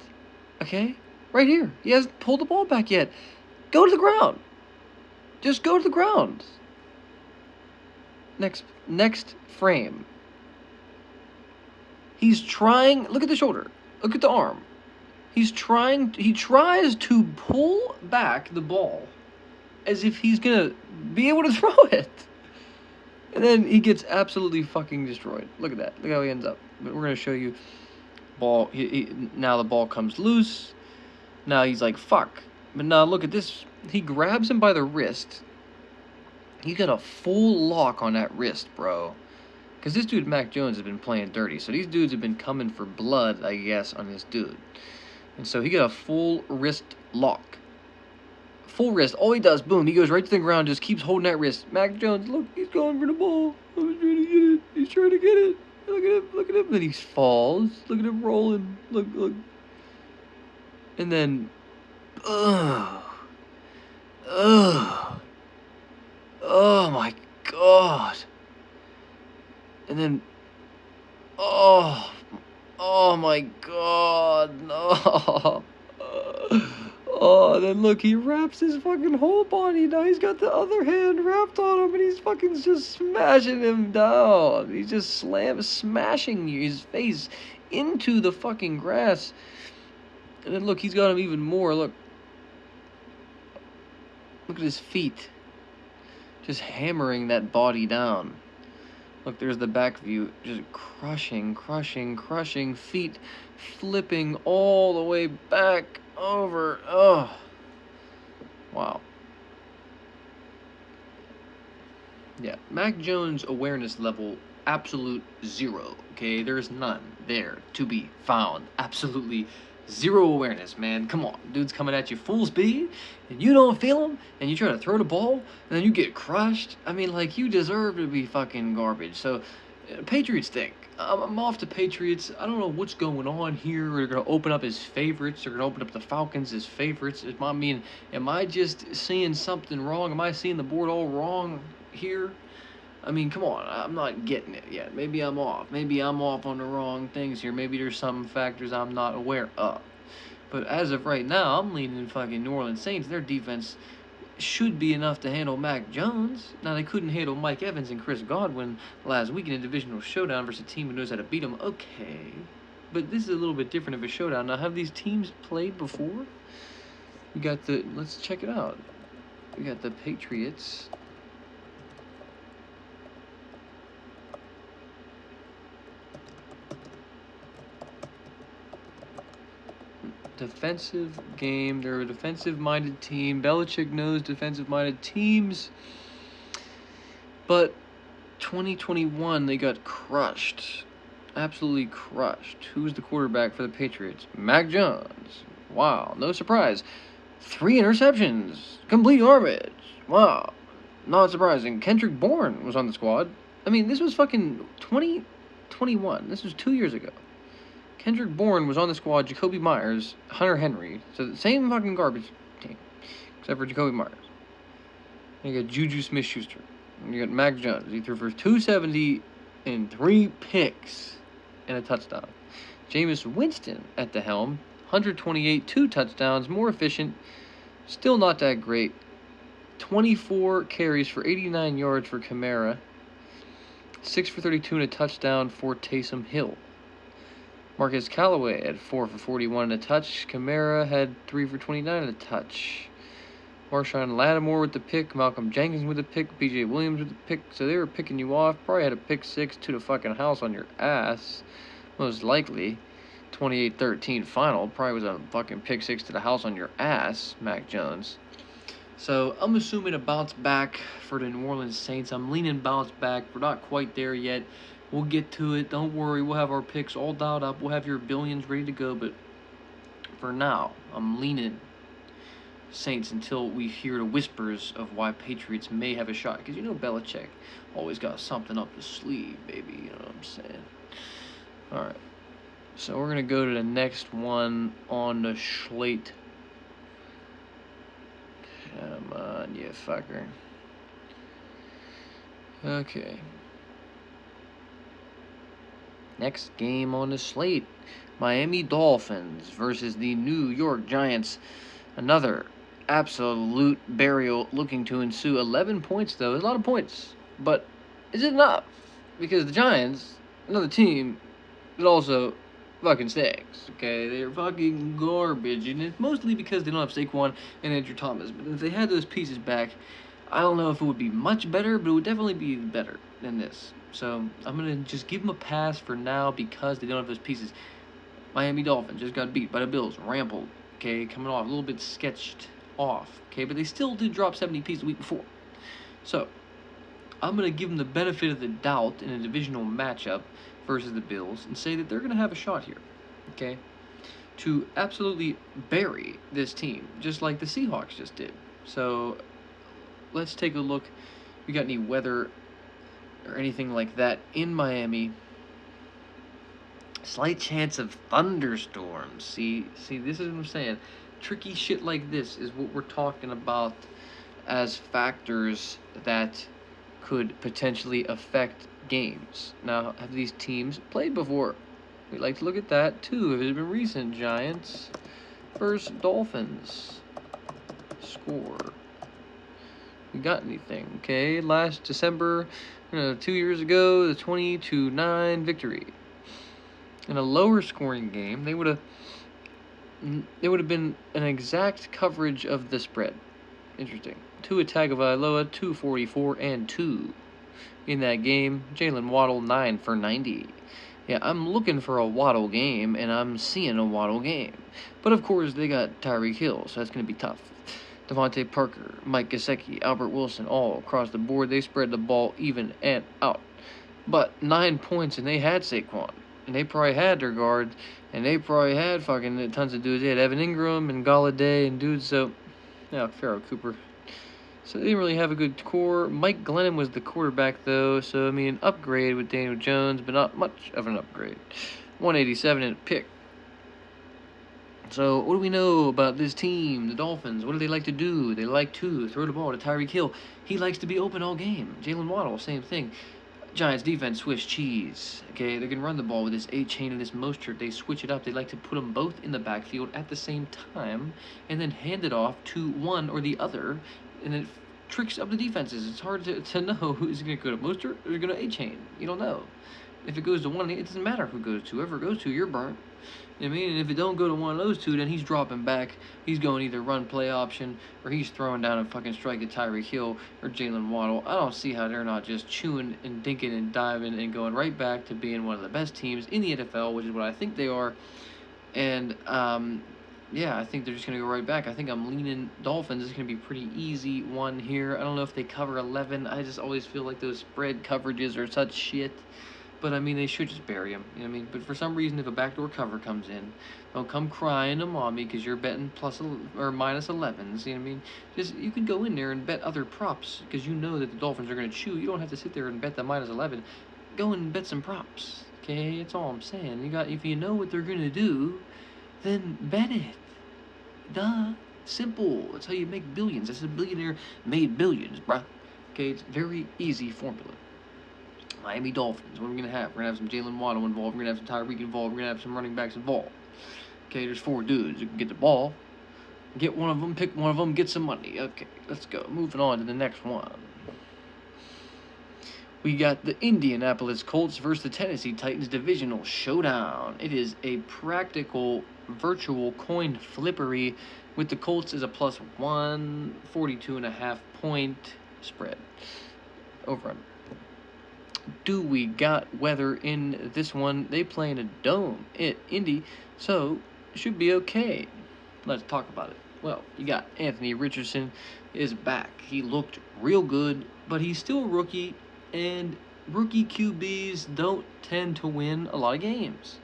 Okay? Right here. He hasn't pulled the ball back yet. Go to the ground. Just go to the ground. Next frame. He's trying, look at the shoulder. Look at the arm. He tries to pull back the ball as if he's going to be able to throw it. And then he gets absolutely fucking destroyed. Look at that. Look how he ends up. But we're going to show you ball. Now the ball comes loose. Now he's like, fuck. But now look at this. He grabs him by the wrist. He got a full lock on that wrist, bro. Because this dude, Mac Jones, has been playing dirty. So these dudes have been coming for blood, I guess, on this dude. And so he got a full wrist lock. Full wrist. All he does, boom, he goes right to the ground, just keeps holding that wrist. Mac Jones, look, he's going for the ball. I'm trying to get it. He's trying to get it. Look at him. Then he falls. Look at him rolling. Look. And then, oh my God. And then, oh my God, no. Oh, then look, he wraps his fucking whole body. Now he's got the other hand wrapped on him, and he's fucking just smashing him down. He's just smashing his face into the fucking grass. And then look, he's got him even more. Look at his feet. Just hammering that body down. Look, there's the back view. Just crushing. Feet flipping all the way back over. Oh. Wow. Yeah, Mac Jones' awareness level, absolute zero. Okay, there's none there to be found. Absolutely Zero awareness, man. Come on. Dude's coming at you full speed, and you don't feel him, and you try to throw the ball, and then you get crushed. I mean, like, you deserve to be fucking garbage. So, Patriots stink. I'm off to Patriots. I don't know what's going on here. They're going to open up as favorites. They're going to open up the Falcons as favorites. Am I just seeing something wrong? Am I seeing the board all wrong here? I mean, come on. I'm not getting it yet. Maybe I'm off. Maybe I'm off on the wrong things here. Maybe there's some factors I'm not aware of. But as of right now, I'm leaning fucking New Orleans Saints. Their defense should be enough to handle Mac Jones. Now, they couldn't handle Mike Evans and Chris Godwin last week in a divisional showdown versus a team who knows how to beat them. Okay. But this is a little bit different of a showdown. Now, have these teams played before? Let's check it out. We got the Patriots. Defensive game. They're a defensive-minded team. Belichick knows defensive-minded teams. But 2021, they got crushed. Absolutely crushed. Who's the quarterback for the Patriots? Mac Jones. Wow, no surprise. 3 interceptions. Complete garbage. Wow. Not surprising. Kendrick Bourne was on the squad. I mean, this was fucking 2021. This was 2 years ago. Kendrick Bourne was on the squad, Jacoby Myers, Hunter Henry. So the same fucking garbage team, except for Jacoby Myers. And you got Juju Smith-Schuster. And you got Mac Jones. He threw for 270 and 3 picks and a touchdown. Jameis Winston at the helm, 128, 2 touchdowns, more efficient, still not that great. 24 carries for 89 yards for Kamara, 6 for 32 and a touchdown for Taysom Hill. Marquez Callaway had 4 for 41 and a touch. Kamara had 3 for 29 and a touch. Marshawn Lattimore with the pick. Malcolm Jenkins with the pick. B.J. Williams with the pick. So they were picking you off. Probably had a pick 6 to the fucking house on your ass. Most likely. 28-13 final. Probably was a fucking pick 6 to the house on your ass, Mac Jones. So I'm assuming a bounce back for the New Orleans Saints. I'm leaning bounce back. We're not quite there yet. We'll get to it. Don't worry. We'll have our picks all dialed up. We'll have your billions ready to go. But for now, I'm leaning Saints until we hear the whispers of why Patriots may have a shot. Because you know Belichick always got something up his sleeve, baby. You know what I'm saying? All right. So we're going to go to the next one on the slate. Come on, you fucker. Okay. Next game on the slate, Miami Dolphins versus the New York Giants. Another absolute burial looking to ensue. 11 points, though. It's a lot of points. But is it enough? Because the Giants, another team that also fucking stinks. Okay, they're fucking garbage. And it's mostly because they don't have Saquon and Andrew Thomas. But if they had those pieces back, I don't know if it would be much better, but it would definitely be better than this. So I'm going to just give them a pass for now because they don't have those pieces. Miami Dolphins just got beat by the Bills. Rambled, okay, coming off a little bit sketched off, okay, but they still did drop 70 pieces the week before. So I'm going to give them the benefit of the doubt in a divisional matchup versus the Bills and say that they're going to have a shot here, okay, to absolutely bury this team, just like the Seahawks just did. So let's take a look. We got any weather or anything like that in Miami? Slight chance of thunderstorms. See, this is what I'm saying. Tricky shit like this is what we're talking about as factors that could potentially affect games. Now, have these teams played before? We like to look at that too. If it's been recent, Giants versus Dolphins. Score. We got anything? Okay, last December, 2 years ago, the 20-9 victory. In a lower scoring game, they would have been an exact coverage of the spread. Interesting. Tua Tagovailoa, 244 and 2 in that game. Jalen Waddle, 9 for 90. Yeah, I'm looking for a Waddle game, and I'm seeing a Waddle game. But of course, they got Tyreek Hill, so that's going to be tough. Devontae Parker, Mike Gesicki, Albert Wilson, all across the board. They spread the ball even and out. But 9 points, and they had Saquon. And they probably had their guard And they probably had fucking tons of dudes. They had Evan Ingram and Galladay and dudes. So, yeah, Pharaoh Cooper. So they didn't really have a good core. Mike Glennon was the quarterback, though. So, I mean, an upgrade with Daniel Jones, but not much of an upgrade. 187 and a pick. So, what do we know about this team, the Dolphins? What do they like to do? They like to throw the ball to Tyreek Hill. He likes to be open all game. Jalen Waddle, same thing. Giants defense, Swiss cheese. Okay, they can run the ball with this A-chain and this Mostert. They switch it up. They like to put them both in the backfield at the same time and then hand it off to one or the other, and it tricks up the defenses. It's hard to know who's going to go to Mostert or going to A-chain. You don't know. If it goes to one, it doesn't matter who goes to. Whoever it goes to, you're burnt. You know what I mean? And if it don't go to one of those two, then he's dropping back. He's going either run play option or he's throwing down a fucking strike at Tyreek Hill or Jalen Waddle. I don't see how they're not just chewing and dinking and diving and going right back to being one of the best teams in the NFL, which is what I think they are. And, yeah, I think they're just going to go right back. I think I'm leaning Dolphins. It's going to be a pretty easy one here. I don't know if they cover 11. I just always feel like those spread coverages are such shit. But, I mean, they should just bury him. You know what I mean? But for some reason, if a backdoor cover comes in, don't come crying to mommy because you're betting plus or minus 11s. You know what I mean? Just you can go in there and bet other props because you know that the Dolphins are going to chew. You don't have to sit there and bet the minus 11. Go and bet some props. Okay? That's all I'm saying. If you know what they're going to do, then bet it. Duh. Simple. That's how you make billions. That's a billionaire made billions, bruh. Okay? It's very easy formula. Miami Dolphins. What are we going to have? We're going to have some Jalen Waddle involved. We're going to have some Tyreek involved. We're going to have some running backs involved. Okay, there's 4 dudes who can get the ball. Get one of them, pick one of them, get some money. Okay, let's go. Moving on to the next one. We got the Indianapolis Colts versus the Tennessee Titans divisional showdown. It is a practical virtual coin flippery with the Colts as a plus 142.5 point spread. Over under. Do we got weather in this one? They play in a dome at Indy, so should be okay. Let's talk about it. Well, you got Anthony Richardson is back. He looked real good, but he's still a rookie, and rookie QBs don't tend to win a lot of games.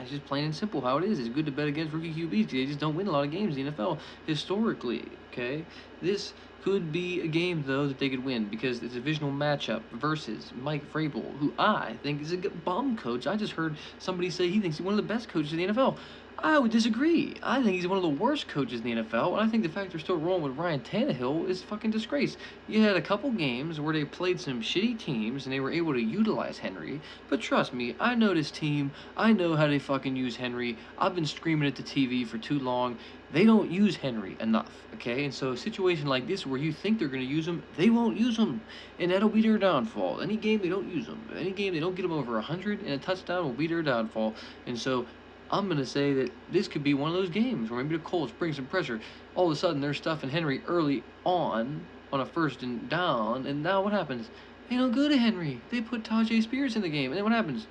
It's just plain and simple how it is. It's good to bet against rookie QBs. They just don't win a lot of games in the NFL historically, okay? This could be a game, though, that they could win because it's a divisional matchup versus Mike Vrabel, who I think is a bum coach. I just heard somebody say he thinks he's one of the best coaches in the NFL. I would disagree. I think he's one of the worst coaches in the NFL, and I think the fact they're still rolling with Ryan Tannehill is fucking disgrace. You had a couple games where they played some shitty teams, and they were able to utilize Henry, but trust me, I know this team. I know how they fucking use Henry. I've been screaming at the TV for too long. They don't use Henry enough, okay? And so a situation like this where you think they're going to use him, they won't use him, and that'll be their downfall. Any game they don't use him, any game they don't get him over 100 and a touchdown will be their downfall. And so I'm going to say that this could be one of those games where maybe the Colts bring some pressure. All of a sudden, they're stuffing Henry early on a first and down, and now what happens? They don't go to Henry. They put Tajay Spears in the game, and then what happens?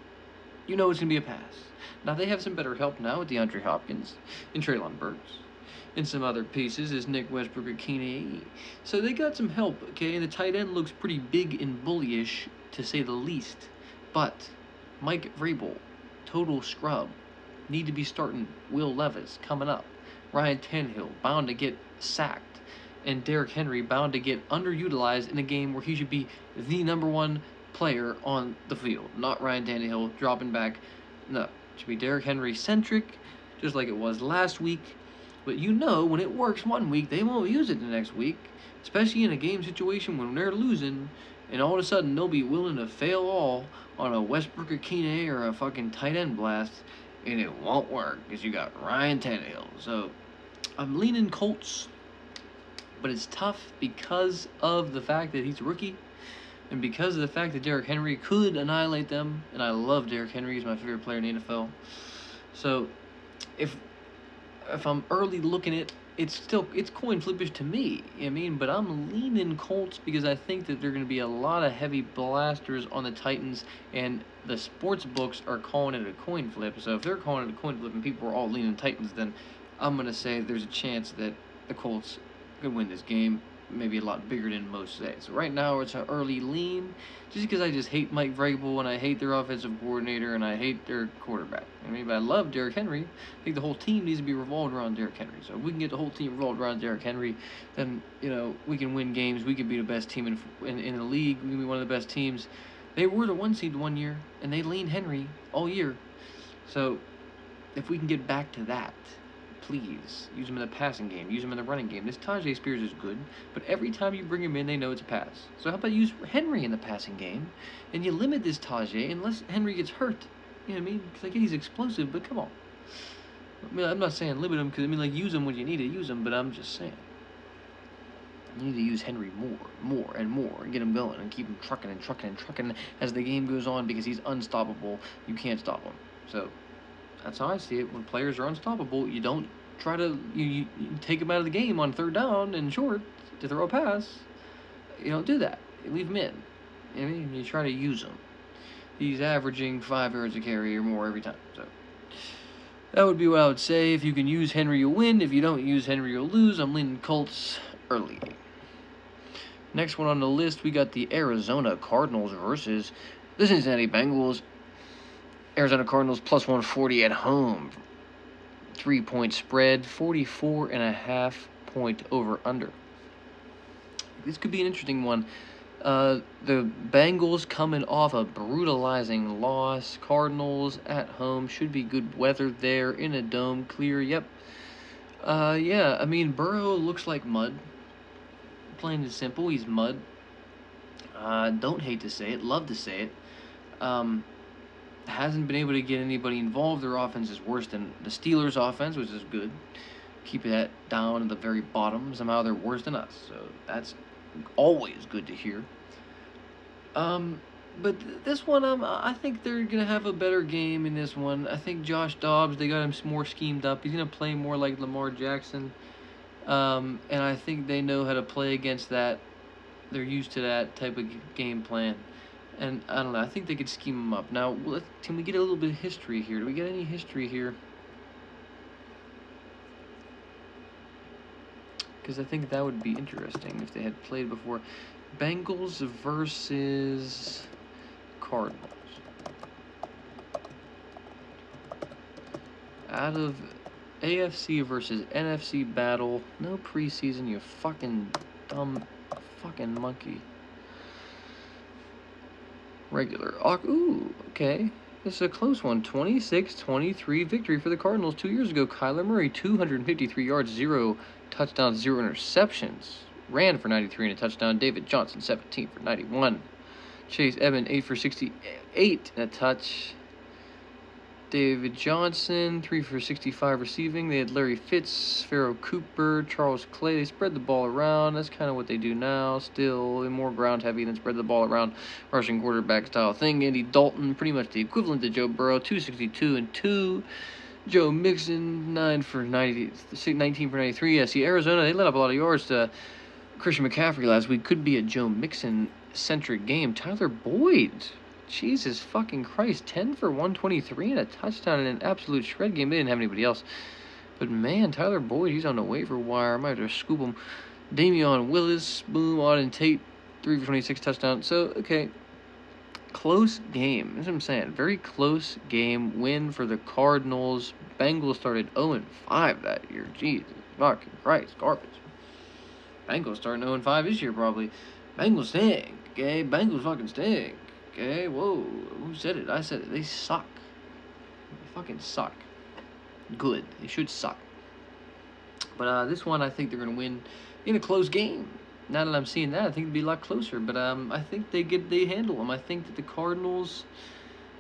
You know it's going to be a pass. Now, they have some better help now with DeAndre Hopkins and Treylon Burks. And some other pieces is Nick Westbrook or Keeney. So they got some help, okay? And the tight end looks pretty big and bullyish, to say the least. But Mike Vrabel, total scrub. Need to be starting Will Levis coming up. Ryan Tannehill bound to get sacked. And Derrick Henry bound to get underutilized in a game where he should be the number one player on the field. Not Ryan Tannehill dropping back. No, it should be Derrick Henry centric, just like it was last week. But you know when it works one week, they won't use it the next week. Especially in a game situation when they're losing, and all of a sudden they'll be willing to fail all on a Westbrook or Keeney or a fucking tight end blast. And it won't work because you got Ryan Tannehill. So I'm leaning Colts, but it's tough because of the fact that he's a rookie and because of the fact that Derrick Henry could annihilate them. And I love Derrick Henry. He's my favorite player in the NFL. So if I'm early looking at it's coin flippish to me, you know what I mean? But I'm leaning Colts because I think that there are going to be a lot of heavy blasters on the Titans, and the sports books are calling it a coin flip. So if they're calling it a coin flip and people are all leaning Titans, then I'm going to say there's a chance that the Colts could win this game. maybe a lot bigger than most say. So right now it's an early lean, just because I just hate Mike Vrabel and I hate their offensive coordinator and I hate their quarterback. I mean, but I love Derrick Henry. I think the whole team needs to be revolved around Derrick Henry. So if we can get the whole team revolved around Derrick Henry, then we can win games. We can be the best team in the league. We can be one of the best teams. They were the 1 seed 1 year, and they leaned Henry all year. So if we can get back to that, please use him in the passing game, use him in the running game. This Tajay Spears is good, but every time you bring him in, they know it's a pass. So how about use Henry in the passing game, and you limit this Tajay unless Henry gets hurt. You know what I mean? Because I get he's explosive, but come on. I mean, I'm not saying limit him, because use him when you need to use him, but I'm just saying. You need to use Henry more, and get him going, and keep him trucking as the game goes on, because he's unstoppable. You can't stop him. So that's how I see it. When players are unstoppable, you don't try to you take them out of the game on 3rd down and short to throw a pass. You don't do that. You leave him in. You know what I mean? You try to use him. He's averaging 5 yards a carry or more every time. So that would be what I would say. If you can use Henry, you'll win. If you don't use Henry, you'll lose. I'm leaning Colts early. Next one on the list, we got the Arizona Cardinals versus the Cincinnati Bengals. Arizona Cardinals plus 140 at home. 3-point spread, 44.5 point over under. This could be an interesting one. The Bengals coming off a brutalizing loss. Cardinals at home, should be good weather there in a dome, clear. Yep. Yeah, I mean, Burrow looks like mud. Plain and simple, he's mud. Don't hate to say it, love to say it. Hasn't been able to get anybody involved. Their offense is worse than the Steelers' offense, which is good. Keep that down at the very bottom. Somehow they're worse than us, so that's always good to hear. But this one, I think they're gonna have a better game in this one. I think Josh Dobbs, they got him more schemed up. He's gonna play more like Lamar Jackson. And I think they know how to play against that. They're used to that type of game plan. And I don't know, I think they could scheme them up. Now, can we get a little bit of history here? Do we get any history here? Because I think that would be interesting if they had played before. Bengals versus Cardinals. Out of AFC versus NFC battle. No preseason, you fucking dumb fucking monkey. Regular. Ooh, okay. This is a close one. 26-23 victory for the Cardinals 2 years ago. Kyler Murray, 253 yards, 0 touchdowns, 0 interceptions. Ran for 93 and a touchdown. David Johnson, 17 for 91. Chase Edmonds, 8 for 68 and a touch. David Johnson, 3 for 65 receiving. They had Larry Fitz, Pharaoh Cooper, Charles Clay. They spread the ball around. That's kind of what they do now. Still more ground heavy than spread the ball around. Rushing quarterback style thing. Andy Dalton, pretty much the equivalent to Joe Burrow, 262 and 2. Joe Mixon, 19 for 93. Yeah, see, Arizona, they let up a lot of yards to Christian McCaffrey last week. Could be a Joe Mixon-centric game. Tyler Boyd, Jesus fucking Christ, 10 for 123 and a touchdown in an absolute shred game. They didn't have anybody else. But man, Tyler Boyd, he's on the waiver wire. I might have to scoop him. Damian Willis, boom, Auden Tate, 3 for 26 touchdown. So, okay, close game. That's what I'm saying. Very close game. Win for the Cardinals. Bengals started 0-5 that year. Jesus fucking Christ, garbage. Bengals starting 0-5 this year probably. Bengals stink, okay? Bengals fucking stink. Okay, whoa, who said it? I said it. They suck. They fucking suck. Good. They should suck. But this one, I think they're going to win in a close game. Now that I'm seeing that, I think it'd be a lot closer. But I think they handle them. I think that the Cardinals,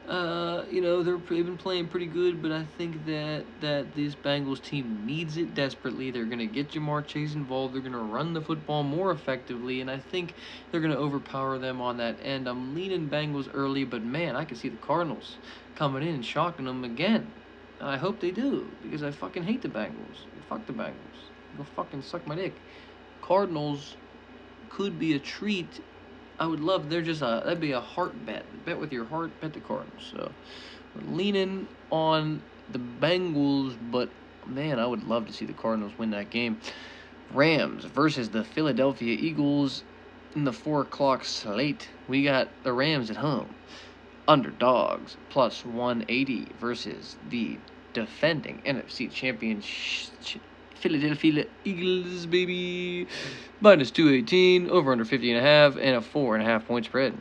they've been playing pretty good, but I think that this Bengals team needs it desperately. They're going to get Jamar Chase involved. They're going to run the football more effectively, and I think they're going to overpower them on that end. I'm leaning Bengals early, but man, I can see the Cardinals coming in and shocking them again. And I hope they do, because I fucking hate the Bengals. Fuck the Bengals. Go fucking suck my dick. Cardinals could be a treat. I would love, that'd be a heart bet. Bet with your heart, bet the Cardinals. So, we're leaning on the Bengals, but man, I would love to see the Cardinals win that game. Rams versus the Philadelphia Eagles in the 4 o'clock slate. We got the Rams at home. Underdogs plus 180 versus the defending NFC champion Philadelphia Eagles, baby. Minus 218, over under 50.5, and a 4.5 point spread.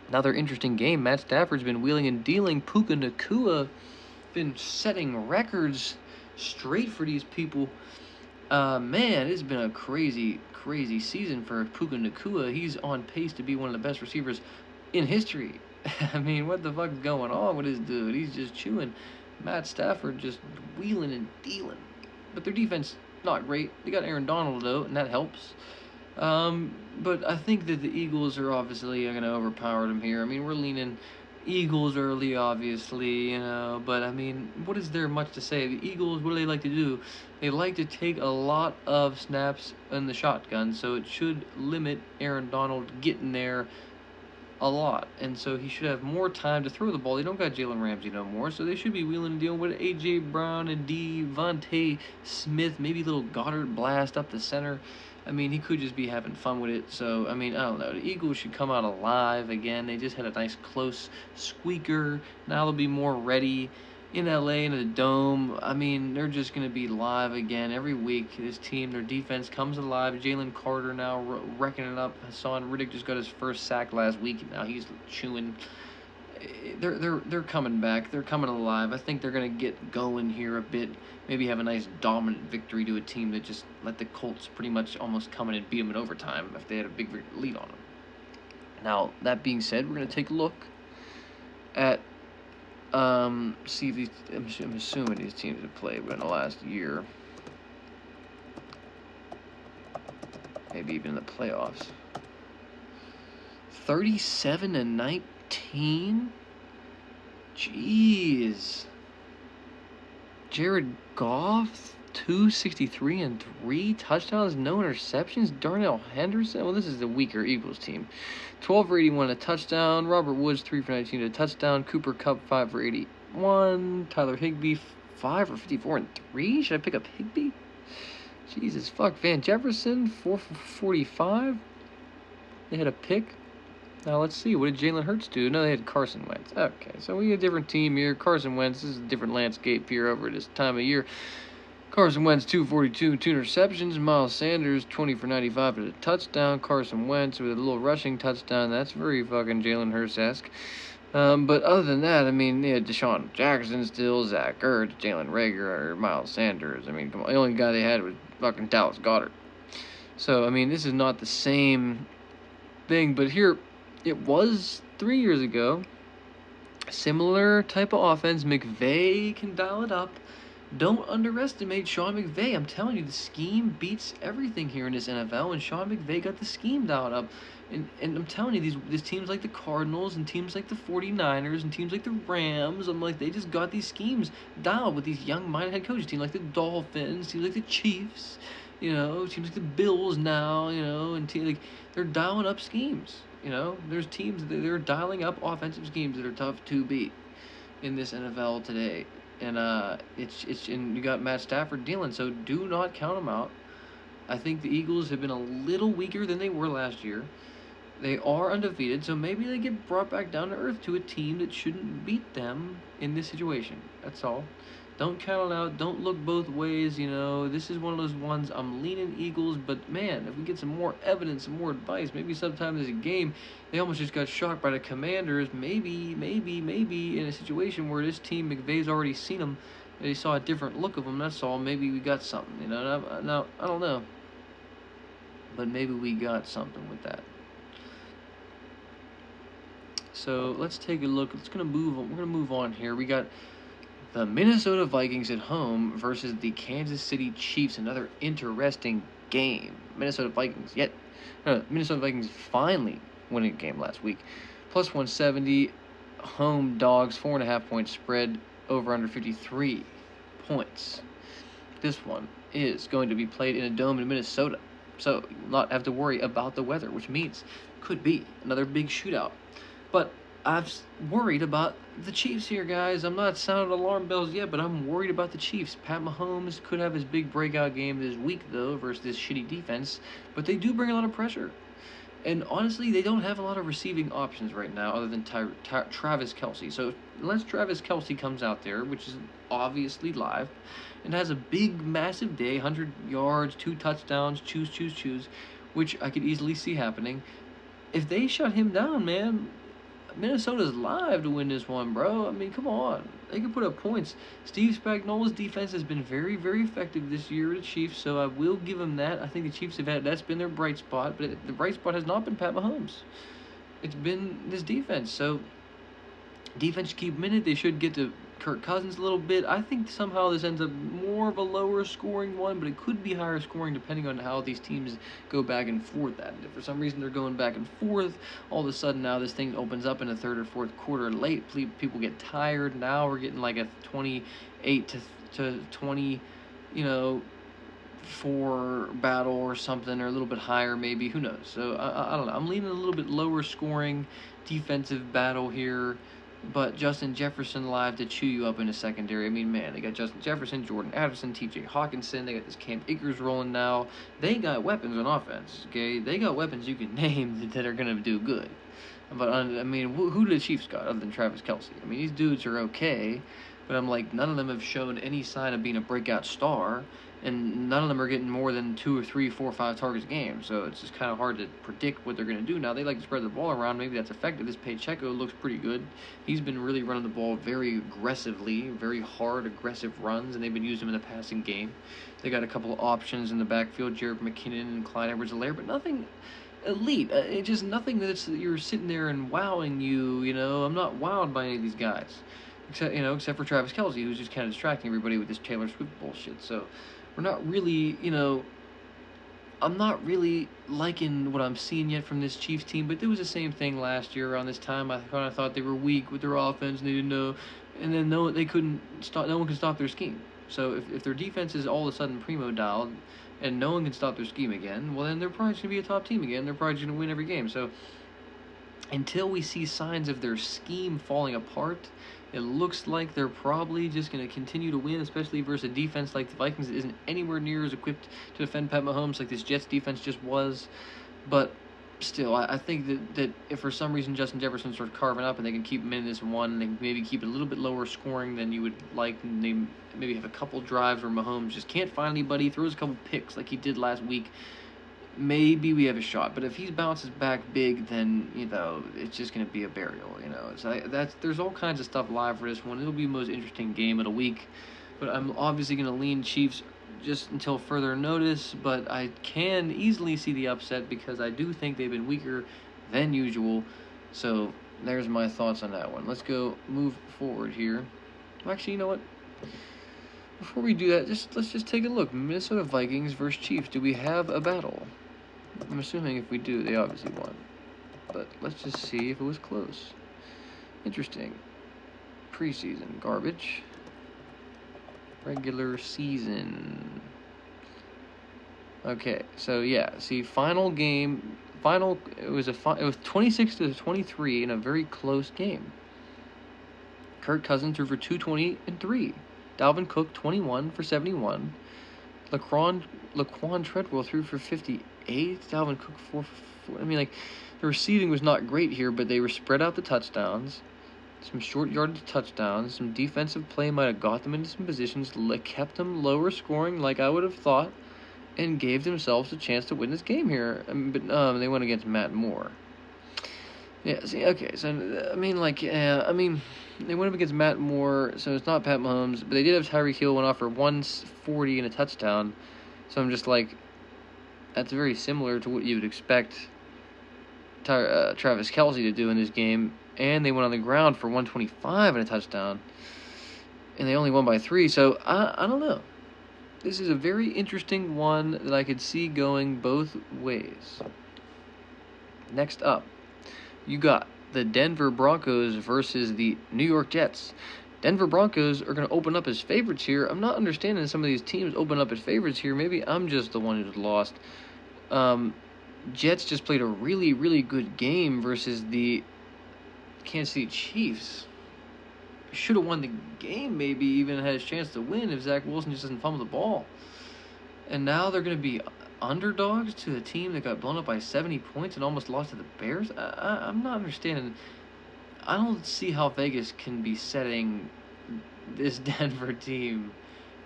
Another interesting game. Matt Stafford's been wheeling and dealing. Puka Nacua been setting records straight for these people. Man, it's been a crazy season for Puka Nacua. He's on pace to be one of the best receivers in history. I mean, what the fuck is going on with this dude? He's just chewing. Matt Stafford just wheeling and dealing. But their defense, not great. They got Aaron Donald, though, and that helps. But I think that the Eagles are obviously going to overpower them here. I mean, we're leaning Eagles early, obviously, you know. But, I mean, what is there much to say? The Eagles, what do they like to do? They like to take a lot of snaps in the shotgun, so it should limit Aaron Donald getting there a lot, and so he should have more time to throw the ball. They don't got Jalen Ramsey no more, so they should be wheeling and dealing with A.J. Brown and Devontae Smith, maybe a little Goddard blast up the center. I mean, he could just be having fun with it. So, I mean, I don't know. The Eagles should come out alive again. They just had a nice close squeaker. Now they'll be more ready in LA, in the Dome. I mean, they're just going to be live again every week. This team, their defense comes alive. Jalen Carter now wrecking it up. Hassan Riddick just got his first sack last week. Now he's chewing. They're coming back. They're coming alive. I think they're going to get going here a bit. Maybe have a nice dominant victory to a team that just let the Colts pretty much almost come in and beat them in overtime if they had a big lead on them. Now, that being said, we're going to take a look at see if I'm assuming these teams have played in the last year. Maybe even in the playoffs. 37-19? Jeez. Jared Goff, 263 and 3 touchdowns, no interceptions. Darnell Henderson, well, this is the weaker Eagles team. 12 for 81, a touchdown. Robert Woods, 3 for 19, a touchdown. Cooper Kupp, 5 for 81. Tyler Higbee, 5 for 54 and 3. Should I pick up Higbee? Jesus fuck. Van Jefferson, 4 for 45. They had a pick. Now let's see. What did Jalen Hurts do? No, they had Carson Wentz. Okay, so we had a different team here. Carson Wentz, this is a different landscape here over this time of year. Carson Wentz, 242, 2 interceptions. Miles Sanders, 20 for 95 with a touchdown. Carson Wentz with a little rushing touchdown. That's very fucking Jalen Hurts-esque. But other than that, I mean, they had Deshaun Jackson still, Zach Ertz, Jalen Reagor, Miles Sanders. I mean, come on, the only guy they had was fucking Dallas Goedert. So, I mean, this is not the same thing, but here it was 3 years ago. Similar type of offense. McVay can dial it up. Don't underestimate Sean McVay. I'm telling you, the scheme beats everything here in this NFL, and Sean McVay got the scheme dialed up. And I'm telling you, these teams like the Cardinals and teams like the 49ers and teams like the Rams, I'm like, they just got these schemes dialed with these young-minded head coaches. Teams like the Dolphins, teams like the Chiefs, you know, teams like the Bills now, you know, and like they're dialing up schemes. You know, there's teams that they're dialing up offensive schemes that are tough to beat in this NFL today. And and you got Matt Stafford dealing, so do not count them out. I think the Eagles have been a little weaker than they were last year. They are undefeated, so maybe they get brought back down to earth to a team that shouldn't beat them in this situation. That's all. Don't count it out. Don't look both ways, you know. This is one of those ones I'm leaning Eagles, but man, if we get some more evidence, some more advice, maybe sometime there's a game, they almost just got shocked by the Commanders. Maybe in a situation where this team, McVay's already seen them, they saw a different look of them, that's all. Maybe we got something, you know. Now, I don't know. But maybe we got something with that. So let's take a look. We're gonna move on here. We got the Minnesota Vikings at home versus the Kansas City Chiefs. Another interesting game. Minnesota Vikings finally winning a game last week. Plus 170. Home dogs, 4.5 point spread. Over under 53 points. This one is going to be played in a dome in Minnesota, so you'll not have to worry about the weather, which means could be another big shootout. But worried about the Chiefs here, guys. I'm not sounding alarm bells yet, but I'm worried about the Chiefs. Pat Mahomes could have his big breakout game this week, though, versus this shitty defense, but they do bring a lot of pressure. And honestly, they don't have a lot of receiving options right now other than Travis Kelce. So unless Travis Kelce comes out there, which is obviously live, and has a big, massive day, 100 yards, 2 touchdowns, choose, which I could easily see happening. If they shut him down, man, Minnesota's live to win this one, bro. I mean, come on. They can put up points. Steve Spagnuolo's defense has been very, very effective this year with the Chiefs, so I will give them that. I think the Chiefs that's been their bright spot, but the bright spot has not been Pat Mahomes. It's been this defense. So defense keep them in it. They should get to Kirk Cousins a little bit. I think somehow this ends up more of a lower scoring one, but it could be higher scoring depending on how these teams go back and forth at it. If for some reason they're going back and forth, all of a sudden now this thing opens up in the third or fourth quarter late. People get tired. Now we're getting like a 28 to 20, 4 battle or something, or a little bit higher maybe. Who knows? So I don't know. I'm leaning a little bit lower scoring defensive battle here. But Justin Jefferson live to chew you up in the secondary. I mean, man, they got Justin Jefferson, Jordan Addison, T.J. Hawkinson. They got this Cam Akers rolling now. They got weapons on offense, okay? They got weapons you can name that are going to do good. But, I mean, who do the Chiefs got other than Travis Kelce? I mean, these dudes are okay, but I'm like, none of them have shown any sign of being a breakout star. And none of them are getting more than 2 or 3, 4, 5 targets a game. So it's just kind of hard to predict what they're going to do. Now, they like to spread the ball around. Maybe that's effective. This Pacheco looks pretty good. He's been really running the ball very aggressively, very hard, aggressive runs, and they've been using him in the passing game. They got a couple of options in the backfield, Jerick McKinnon and Clyde Edwards-Helaire, but nothing elite. It's just nothing that you're sitting there and wowing you, I'm not wowed by any of these guys. Except for Travis Kelce, who's just kind of distracting everybody with this Taylor Swift bullshit. So we're not really, I'm not really liking what I'm seeing yet from this Chiefs team, but it was the same thing last year around this time. I kind of thought they were weak with their offense, and they didn't know, and then no one can stop their scheme. So if their defense is all of a sudden primo dialed, and no one can stop their scheme again, well then they're probably going to be a top team again. They're probably going to win every game. So until we see signs of their scheme falling apart, it looks like they're probably just going to continue to win, especially versus a defense like the Vikings that isn't anywhere near as equipped to defend Pat Mahomes like this Jets defense just was. But still, I think that if for some reason Justin Jefferson starts carving up and they can keep him in this one, and they maybe keep it a little bit lower scoring than you would like, and they maybe have a couple drives where Mahomes just can't find anybody, throws a couple picks like he did last week, maybe we have a shot. But if he bounces back big, then it's just going to be a burial. So there's all kinds of stuff live for this one. It'll be the most interesting game of the week. But I'm obviously going to lean Chiefs just until further notice. But I can easily see the upset because I do think they've been weaker than usual. So there's my thoughts on that one. Let's go move forward here. Actually, you know what? Before we do that, let's just take a look. Minnesota Vikings versus Chiefs. Do we have a battle? I'm assuming if we do, they obviously won. But let's just see if it was close. Interesting. Preseason garbage. Regular season. Okay, so yeah, see, final game. It was 26-23 in a very close game. Kirk Cousins threw for 220 and 3. Dalvin Cook 21 for 71. Laquan Treadwell threw for 58. Dalvin Cook 4 for 4. I mean, the receiving was not great here, but they were spread out the touchdowns. Some short yardage touchdowns. Some defensive play might have got them into some positions, kept them lower scoring like I would have thought, and gave themselves a chance to win this game here. But they went against Matt Moore. Yeah, see, okay, so, they went up against Matt Moore, so it's not Pat Mahomes, but they did have Tyreek Hill went off for 140 and a touchdown, so I'm just like, that's very similar to what you would expect Travis Kelce to do in this game, and they went on the ground for 125 and a touchdown, and they only won by 3, so I don't know. This is a very interesting one that I could see going both ways. Next up, you got the Denver Broncos versus the New York Jets. Denver Broncos are going to open up as favorites here. I'm not understanding some of these teams open up as favorites here. Maybe I'm just the one who's lost. Jets just played a really, really good game versus the Kansas City Chiefs should have won the game, maybe even had a chance to win if Zach Wilson just doesn't fumble the ball. And now they're going to be underdogs to a team that got blown up by 70 points and almost lost to the Bears? I'm not understanding. I don't see how Vegas can be setting this Denver team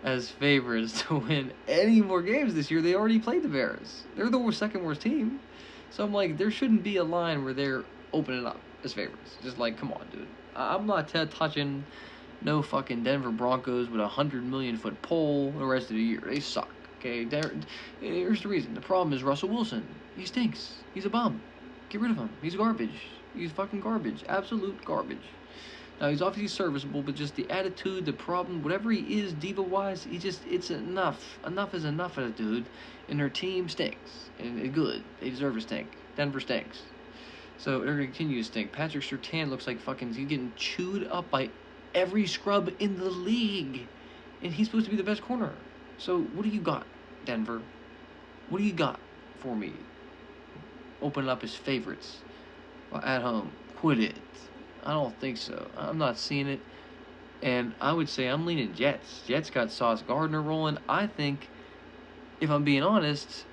as favorites to win any more games this year. They already played the Bears. They're the second worst team. So I'm like, there shouldn't be a line where they're opening up as favorites. Just like, come on, dude. I'm not touching no fucking Denver Broncos with a 100 million foot pole the rest of the year. They suck. Okay, here's the reason. The problem is Russell Wilson. He stinks. He's a bum. Get rid of him. He's garbage. He's fucking garbage. Absolute garbage. Now, he's obviously serviceable, but just the attitude, the problem, whatever he is diva-wise, it's enough. Enough is enough of it, dude. And their team stinks. And it's good. They deserve to stink. Denver stinks. So they're going to continue to stink. Patrick Surtain looks like he's getting chewed up by every scrub in the league. And he's supposed to be the best corner. So what do you got, Denver? What do you got for me? Open up as favorites at home. Quit it. I don't think so. I'm not seeing it. And I would say I'm leaning Jets. Jets got Sauce Gardner rolling. I think, if I'm being honest,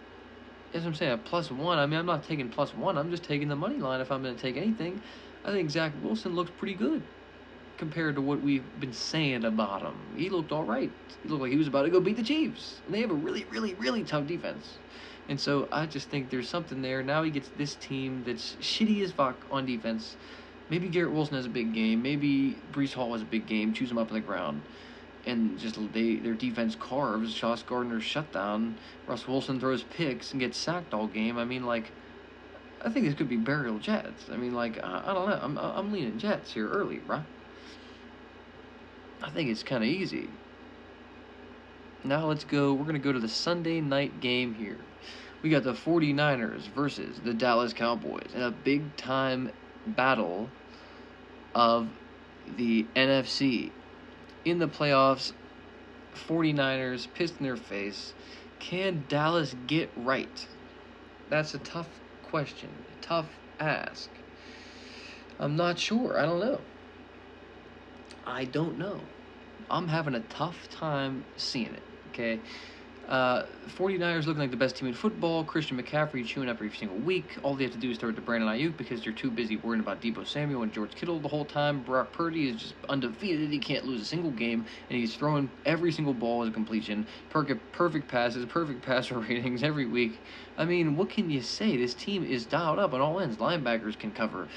as I'm saying, a +1. I mean, I'm not taking +1. I'm just taking the money line if I'm going to take anything. I think Zach Wilson looks pretty good compared to what we've been saying about him. He looked all right. He looked like he was about to go beat the Chiefs. And they have a really, really, really tough defense. And so I just think there's something there. Now he gets this team that's shitty as fuck on defense. Maybe Garrett Wilson has a big game. Maybe Breece Hall has a big game. Choose him up on the ground. And just their defense carves. Sauce Gardner's shutdown. Russ Wilson throws picks and gets sacked all game. I mean, like, I think this could be burial Jets. I mean, like, I don't know. I'm leaning Jets here early, bruh. I think it's kind of easy. Now let's go. We're going to go to the Sunday night game here. We got the 49ers versus the Dallas Cowboys in a big-time battle of the NFC. In the playoffs, 49ers pissed in their face. Can Dallas get right? That's a tough question. A tough ask. I'm not sure. I don't know. I don't know. I'm having a tough time seeing it, okay? 49ers looking like the best team in football. Christian McCaffrey chewing up every single week. All they have to do is throw it to Brandon Ayuk because they're too busy worrying about Deebo Samuel and George Kittle the whole time. Brock Purdy is just undefeated. He can't lose a single game, and he's throwing every single ball as a completion. Perfect passes, perfect passer ratings every week. I mean, what can you say? This team is dialed up on all ends. Linebackers can cover.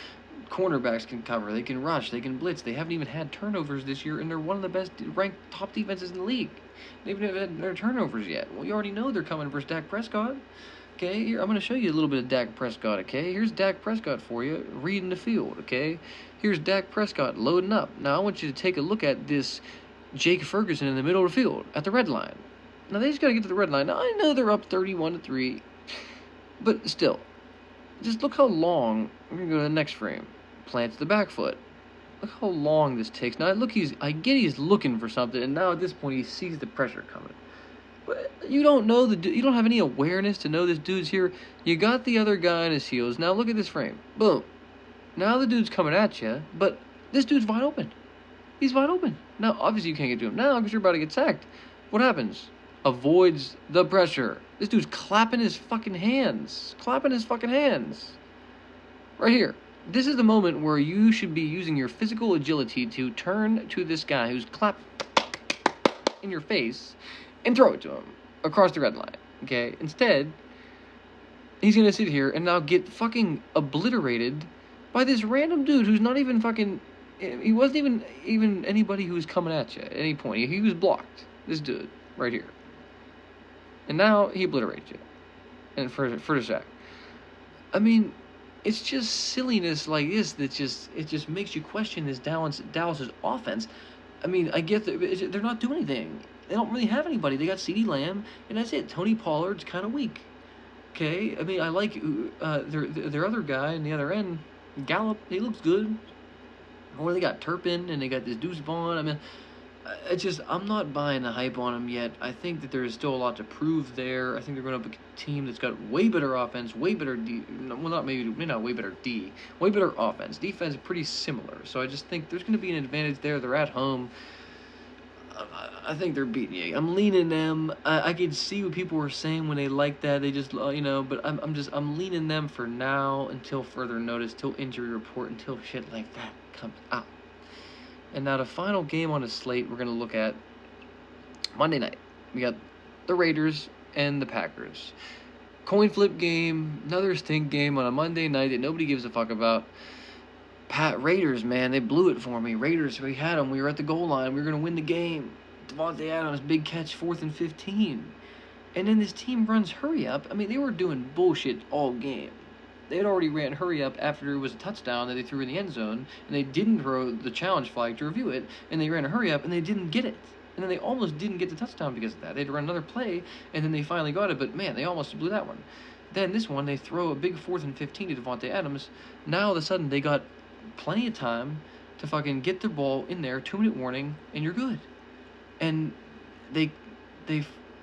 Cornerbacks can cover. They can rush. They can blitz. They haven't even had turnovers this year, and they're one of the best ranked top defenses in the league. They haven't had their turnovers yet. Well, you already know they're coming versus Dak Prescott. Okay, here, I'm going to show you a little bit of Dak Prescott, okay? Here's Dak Prescott for you, reading the field, okay? Here's Dak Prescott loading up. Now, I want you to take a look at this Jake Ferguson in the middle of the field at the red line. Now, they just got to get to the red line. Now, I know they're up 31-3, but still, just look how long. We're going to go to the next frame. Plants the back foot. Look how long this takes. Now, look, I get he's looking for something, and now at this point, he sees the pressure coming. But you don't know you don't have any awareness to know this dude's here. You got the other guy on his heels. Now, look at this frame. Boom. Now the dude's coming at you, but this dude's wide open. He's wide open. Now, obviously, you can't get to him now because you're about to get sacked. What happens? Avoids the pressure. This dude's clapping his fucking hands. Clapping his fucking hands. Right here. This is the moment where you should be using your physical agility to turn to this guy who's clapped in your face and throw it to him across the red line, okay? Instead, he's going to sit here and now get fucking obliterated by this random dude who's not even fucking... He wasn't even anybody who was coming at you at any point. He was blocked. This dude right here. And now he obliterates you. And for the sack. I mean... It's just silliness like this that just makes you question this Dallas's offense. I mean, I get that they're not doing anything. They don't really have anybody. They got CeeDee Lamb, and that's it. Tony Pollard's kind of weak. Okay? I mean, I like their other guy on the other end, Gallup. He looks good. Or they got Turpin, and they got this Deuce Vaughn. I mean, I'm not buying the hype on them yet. I think that there is still a lot to prove there. I think they're going to be a team that's got way better offense, way better D. Well, not maybe not way better D, way better offense. Defense pretty similar. So I just think there's going to be an advantage there. They're at home. I think they're beating you. I'm leaning them. I could see what people were saying when they like that. They just but I'm leaning them for now until further notice, till injury report, until shit like that comes out. And now the final game on the slate we're going to look at Monday night. We got the Raiders and the Packers. Coin flip game, another stink game on a Monday night that nobody gives a fuck about. Raiders, man, they blew it for me. Raiders, we had them. We were at the goal line. We were going to win the game. Davante Adams, big catch, 4th and 15. And then this team runs hurry up. I mean, they were doing bullshit all game. They had already ran hurry up after it was a touchdown that they threw in the end zone, and they didn't throw the challenge flag to review it, and they ran a hurry up, and they didn't get it. And then they almost didn't get the touchdown because of that. They had to run another play, and then they finally got it, but man, they almost blew that one. Then this one, they throw a big 4th and 15 to Davante Adams. Now all of a sudden, they got plenty of time to fucking get their ball in there, 2-minute warning, and you're good. And they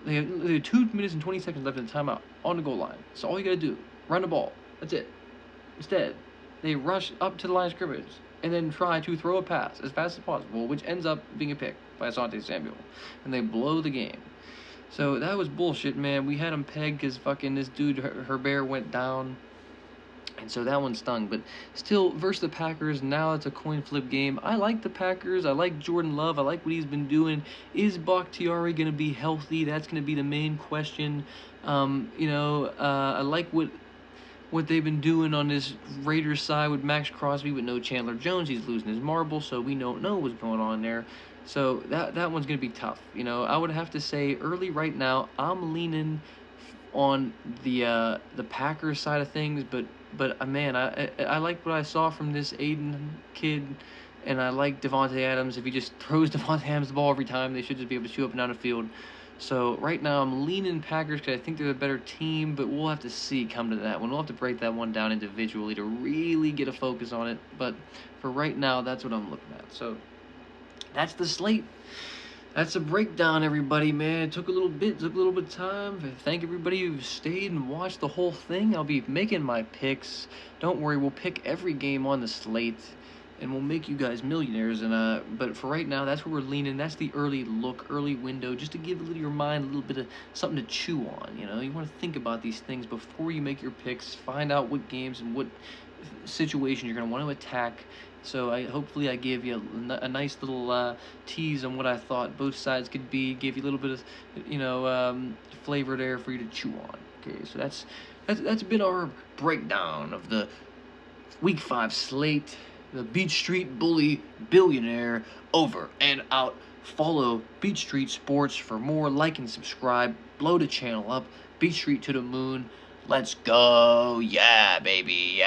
had 2 minutes and 20 seconds left in the timeout on the goal line. So all you gotta do, run the ball. That's it. Instead, they rush up to the line of scrimmage and then try to throw a pass as fast as possible, which ends up being a pick by Asante Samuel. And they blow the game. So that was bullshit, man. We had them pegged because fucking this dude, Herbert, went down. And so that one stung. But still, versus the Packers, now it's a coin flip game. I like the Packers. I like Jordan Love. I like what he's been doing. Is Bakhtiari going to be healthy? That's going to be the main question. I like what they've been doing on this Raiders side with Max Crosby with no Chandler Jones. He's losing his marble, so we don't know what's going on there. So that one's going to be tough. I would have to say early right now, I'm leaning on the Packers side of things, but man, I like what I saw from this Aiden kid, and I like Davante Adams. If he just throws Davante Adams the ball every time, they should just be able to shoot up and down the field. So right now I'm leaning Packers because I think they're a better team, but we'll have to see come to that one. We'll have to break that one down individually to really get a focus on it. But for right now, that's what I'm looking at. So that's the slate. That's a breakdown, everybody, man. It took a little bit of time. Thank everybody who stayed and watched the whole thing. I'll be making my picks. Don't worry, we'll pick every game on the slate, and we'll make you guys millionaires. But for right now, that's where we're leaning. That's the early look, early window, just to give your mind a little bit of something to chew on. You want to think about these things before you make your picks. Find out what games and what situation you're going to want to attack. So hopefully I gave you a nice little tease on what I thought both sides could be. Gave you a little bit of flavor there for you to chew on. Okay, so that's been our breakdown of the Week 5 slate. The Beach Street Bully Billionaire over and out. Follow Beach Street Sports for more. Like and subscribe. Blow the channel up. Beach Street to the moon. Let's go. Yeah, baby. Yeah.